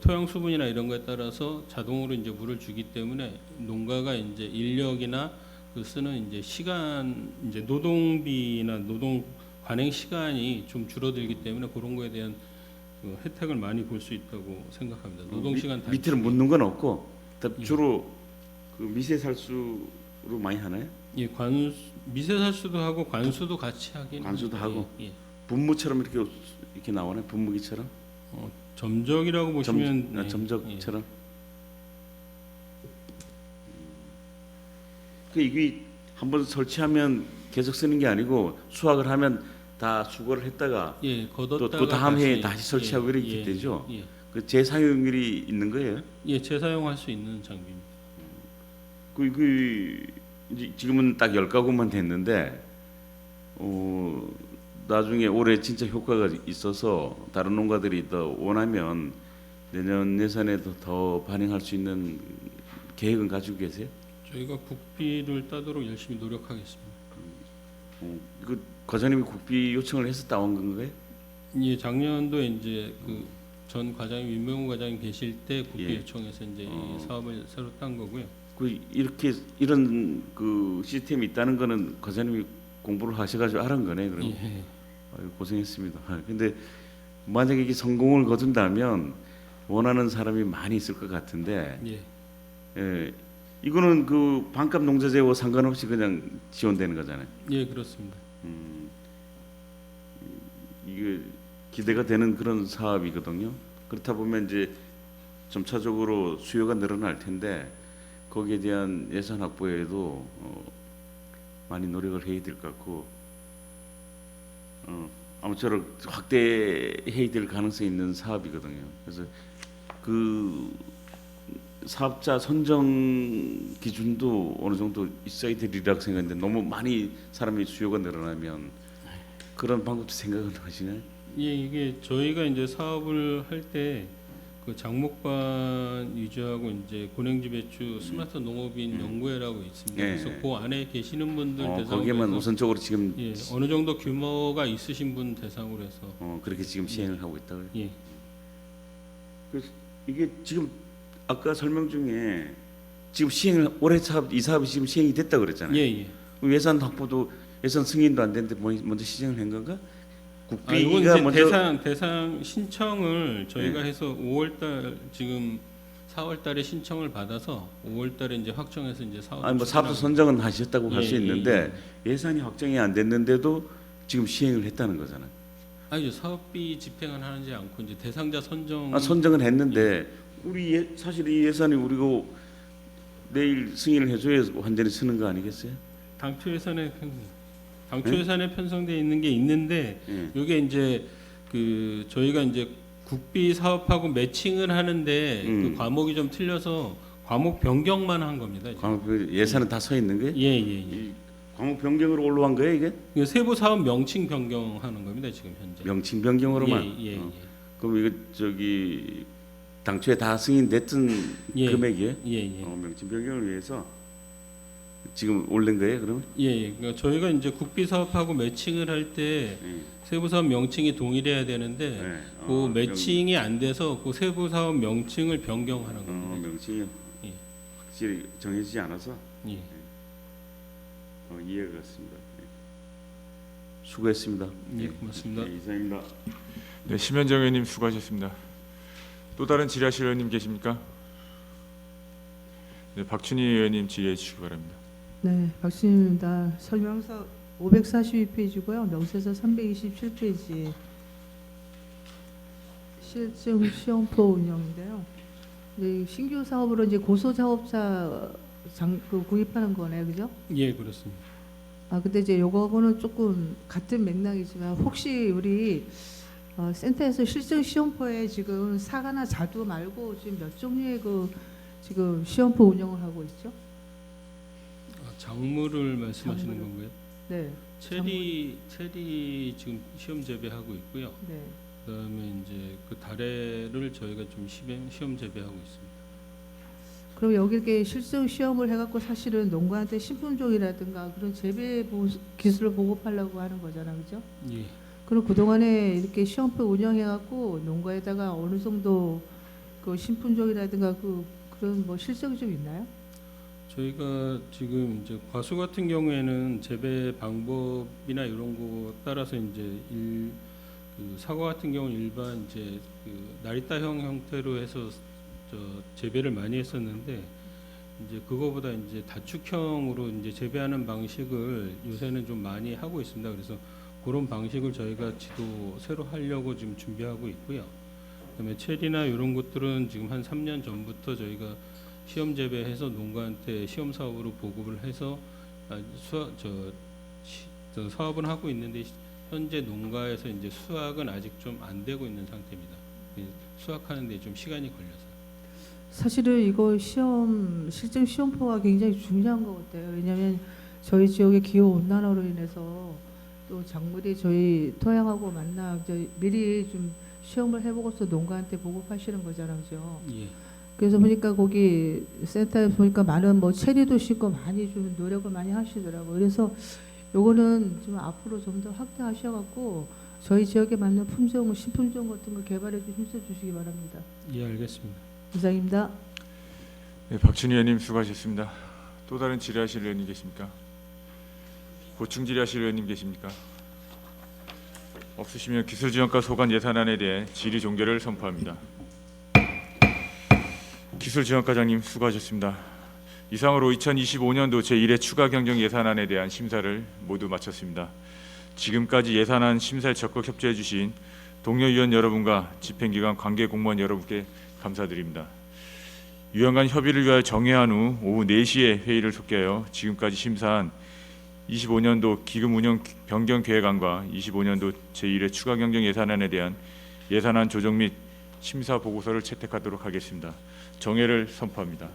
토양 수분이나 이런 거에 따라서 자동으로 이제 물을 주기 때문에 농가가 이제 인력이나 그 쓰는 이제 시간 이제 노동비나 노동 관행 시간이 좀 줄어들기 때문에 그런 거에 대한 그 혜택을 많이 볼 수 있다고 생각합니다. 노동 시간 밑으로 묻는 건 없고 주로 그 미세살수로 많이 하나요? 예, 미세살수도 하고 관수도 같이 하긴 관수도 합니다. 하고? 예, 예. 분무처럼 이렇게 나오네, 분무기처럼. 점적이라고 보시면 예, 점적처럼. 그 이게 한번 설치하면 계속 쓰는 게 아니고 수확을 하면 다 수거를 했다가 예, 걷었다가 또 다음 해에 다시 설치하고 예, 이렇게 예, 되죠. 예, 그 재사용률이 있는 거예요. 예, 재사용할 수 있는 장비입니다. 이제 지금은 딱 10가구만 됐는데 나중에 올해 진짜 효과가 있어서 다른 농가들이 더 원하면 내년 예산에도 더 반영할 수 있는 계획은 가지고 계세요? 저희가 국비를 따도록 열심히 노력하겠습니다. 그 과장님이 국비 요청을 해서 따온 건가요? 예, 작년도 이제 그 전 과장님 윤명우 과장님 계실 때 국비 예. 요청해서 이제 이 사업을 새로 딴 거고요. 이런 그 시스템이 있다는 거는 과장님이 공부를 하셔가지고 알은 거네. 그럼 예. 아유, 고생했습니다. 근데 만약에 이게 성공을 거둔다면 원하는 사람이 많이 있을 것 같은데 예. 예, 이거는 그 반값 농자재와 상관없이 그냥 지원되는 거잖아요. 예, 그렇습니다. 이게 기대가 되는 그런 사업이거든요. 그렇다 보면 이제 점차적으로 수요가 늘어날 텐데 거기에 대한 예산 확보에도 많이 노력을 해야 될 것 같고 아무쪼록 확대해야 될 가능성이 있는 사업이거든요. 그래서 그 사업자 선정 기준도 어느 정도 있어야 되리라고 생각하는데 너무 많이 사람이 수요가 늘어나면 그런 방법도 생각을 하시나요? 예, 이게 저희가 이제 사업을 할 때 그 장목반 위주하고 이제 고랭지 배추 스마트 농업인 연구회라고 있습니다. 예, 그래서 예. 그 안에 계시는 분들 대상으로 거기에만 해서 우선적으로 지금 예, 어느 정도 규모가 있으신 분 대상으로 해서 그렇게 지금 시행을 하고 있다고요. 예, 그래서 이게 지금 아까 설명 중에 지금 시행을 올해 이 사업이 지금 시행이 됐다 그랬잖아요. 예, 예. 예산 확보도 예산 승인도 안 됐는데 먼저 시행을 한 건가? 아, 이건 국비가 이제 먼저 대상 신청을 저희가 네. 해서 5월달 지금 4월달에 신청을 받아서 5월달에 이제 확정해서 이제 사업. 아니 뭐 사업자 선정은 하셨다고 할 수 예, 있는데 예산이 확정이 안 됐는데도 지금 시행을 했다는 거잖아요. 아니죠, 사업비 집행은 하지 않고 이제 대상자 선정. 선정은 했는데 우리 사실 이 예산이 우리가 내일 승인을 해줘야 완전히 쓰는 거 아니겠어요? 당초 예산에 편성돼 있는 게 있는데 예. 이게 이제 그 저희가 이제 국비 사업하고 매칭을 하는데 그 과목이 좀 틀려서 과목 변경만 한 겁니다. 지금. 과목 예산은 다 서 있는 거예요? 예, 예, 예. 이 과목 변경으로 올라간 거예요 이게? 이거 세부 사업 명칭 변경하는 겁니다 지금 현재. 명칭 변경으로만. 예, 예, 예. 그럼 이거 저기 당초에 다 승인됐던 예. 금액이에요? 예, 예. 명칭 변경을 위해서 지금 올린 거예요, 그러면? 예, 예. 그러니까 저희가 이제 국비 사업하고 매칭을 할 때 예. 세부 사업 명칭이 동일해야 되는데 네. 그 매칭이 안 돼서 그 세부 사업 명칭을 변경하는 겁니다. 명칭이 예. 확실히 정해지지 않아서 예. 이해가 갔습니다. 예. 수고했습니다. 예, 고맙습니다. 네, 이상입니다. 네, 심현정 의원님 수고하셨습니다. 또 다른 질의하실 의원님 계십니까? 네, 박춘희 의원님 질의해 주시기 바랍니다. 네, 박신입니다. 설명서 542페이지고요. 명세서 327페이지. 실증 시험표 운영인데요. 네, 신규 사업으로 이제 고소 작업자 구입하는 거네요, 그죠? 예, 그렇습니다. 아, 근데 이제 요거하고는 조금 같은 맥락이지만 혹시 우리 센터에서 실증 시험표에 지금 사과나 자두 말고 지금 몇 종류의 그 지금 시험표 운영을 하고 있죠? 작물을 말씀하시는 작물을. 건가요? 네, 체리 지금 시험 재배하고 있고요. 네. 그다음에 이제 그 다래를 저희가 좀 시험 재배하고 있습니다. 그럼 여기 이렇게 실증 시험을 해갖고 사실은 농가한테 신품종이라든가 그런 재배 기술을 보급하려고 하는 거잖아요, 그죠? 예. 그럼 그 동안에 이렇게 시험표 운영해갖고 농가에다가 어느 정도 그 신품종이라든가 그런 뭐 실적이 좀 있나요? 저희가 지금 이제 과수 같은 경우에는 재배 방법이나 이런 거 따라서 이제 그 사과 같은 경우는 일반 이제 그 나리따형 형태로 해서 재배를 많이 했었는데 이제 그거보다 이제 다축형으로 이제 재배하는 방식을 요새는 좀 많이 하고 있습니다. 그래서 그런 방식을 저희가 지도 새로 하려고 지금 준비하고 있고요. 그다음에 체리나 이런 것들은 지금 한 3년 전부터 저희가 시험 재배해서 농가한테 시험 사업으로 보급을 해서 사업은 하고 있는데 현재 농가에서 이제 수확은 아직 좀 안 되고 있는 상태입니다. 수확하는 데 좀 시간이 걸려서. 사실은 이거 실증 시험표가 굉장히 중요한 것 같아요. 왜냐하면 저희 지역의 기후 온난화로 인해서 또 작물이 저희 토양하고 미리 좀 시험을 해보고서 농가한테 보급하시는 거잖아요, 그죠? 예. 그래서 보니까 거기 센터에 보니까 많은 뭐 체리도 심고 많이 좀 노력을 많이 하시더라고요. 그래서 요거는 좀 앞으로 좀 더 확대하셔갖고 저희 지역에 맞는 품종, 신품종 같은 거 개발해 힘써 주시기 바랍니다. 예, 알겠습니다. 이상입니다. 네, 박춘희 의원님 수고하셨습니다. 또 다른 질의하실 의원님 계십니까? 보충 질의하실 의원님 계십니까? 없으시면 기술지원과 소관 예산안에 대해 질의 종결을 선포합니다. 기술지원과장님 수고하셨습니다. 이상으로 2025년도 제1회 추가 경정 예산안에 대한 심사를 모두 마쳤습니다. 지금까지 예산안 심사에 적극 협조해 주신 동료 위원 여러분과 집행기관 관계 공무원 여러분께 감사드립니다. 유연간 협의를 위하여 정회한 후 오후 4시에 회의를 속개하여 지금까지 심사한 25년도 기금 운영 변경 계획안과 25년도 제1회 추가 경정 예산안에 대한 예산안 조정 및 심사 보고서를 채택하도록 하겠습니다. 정회를 선포합니다.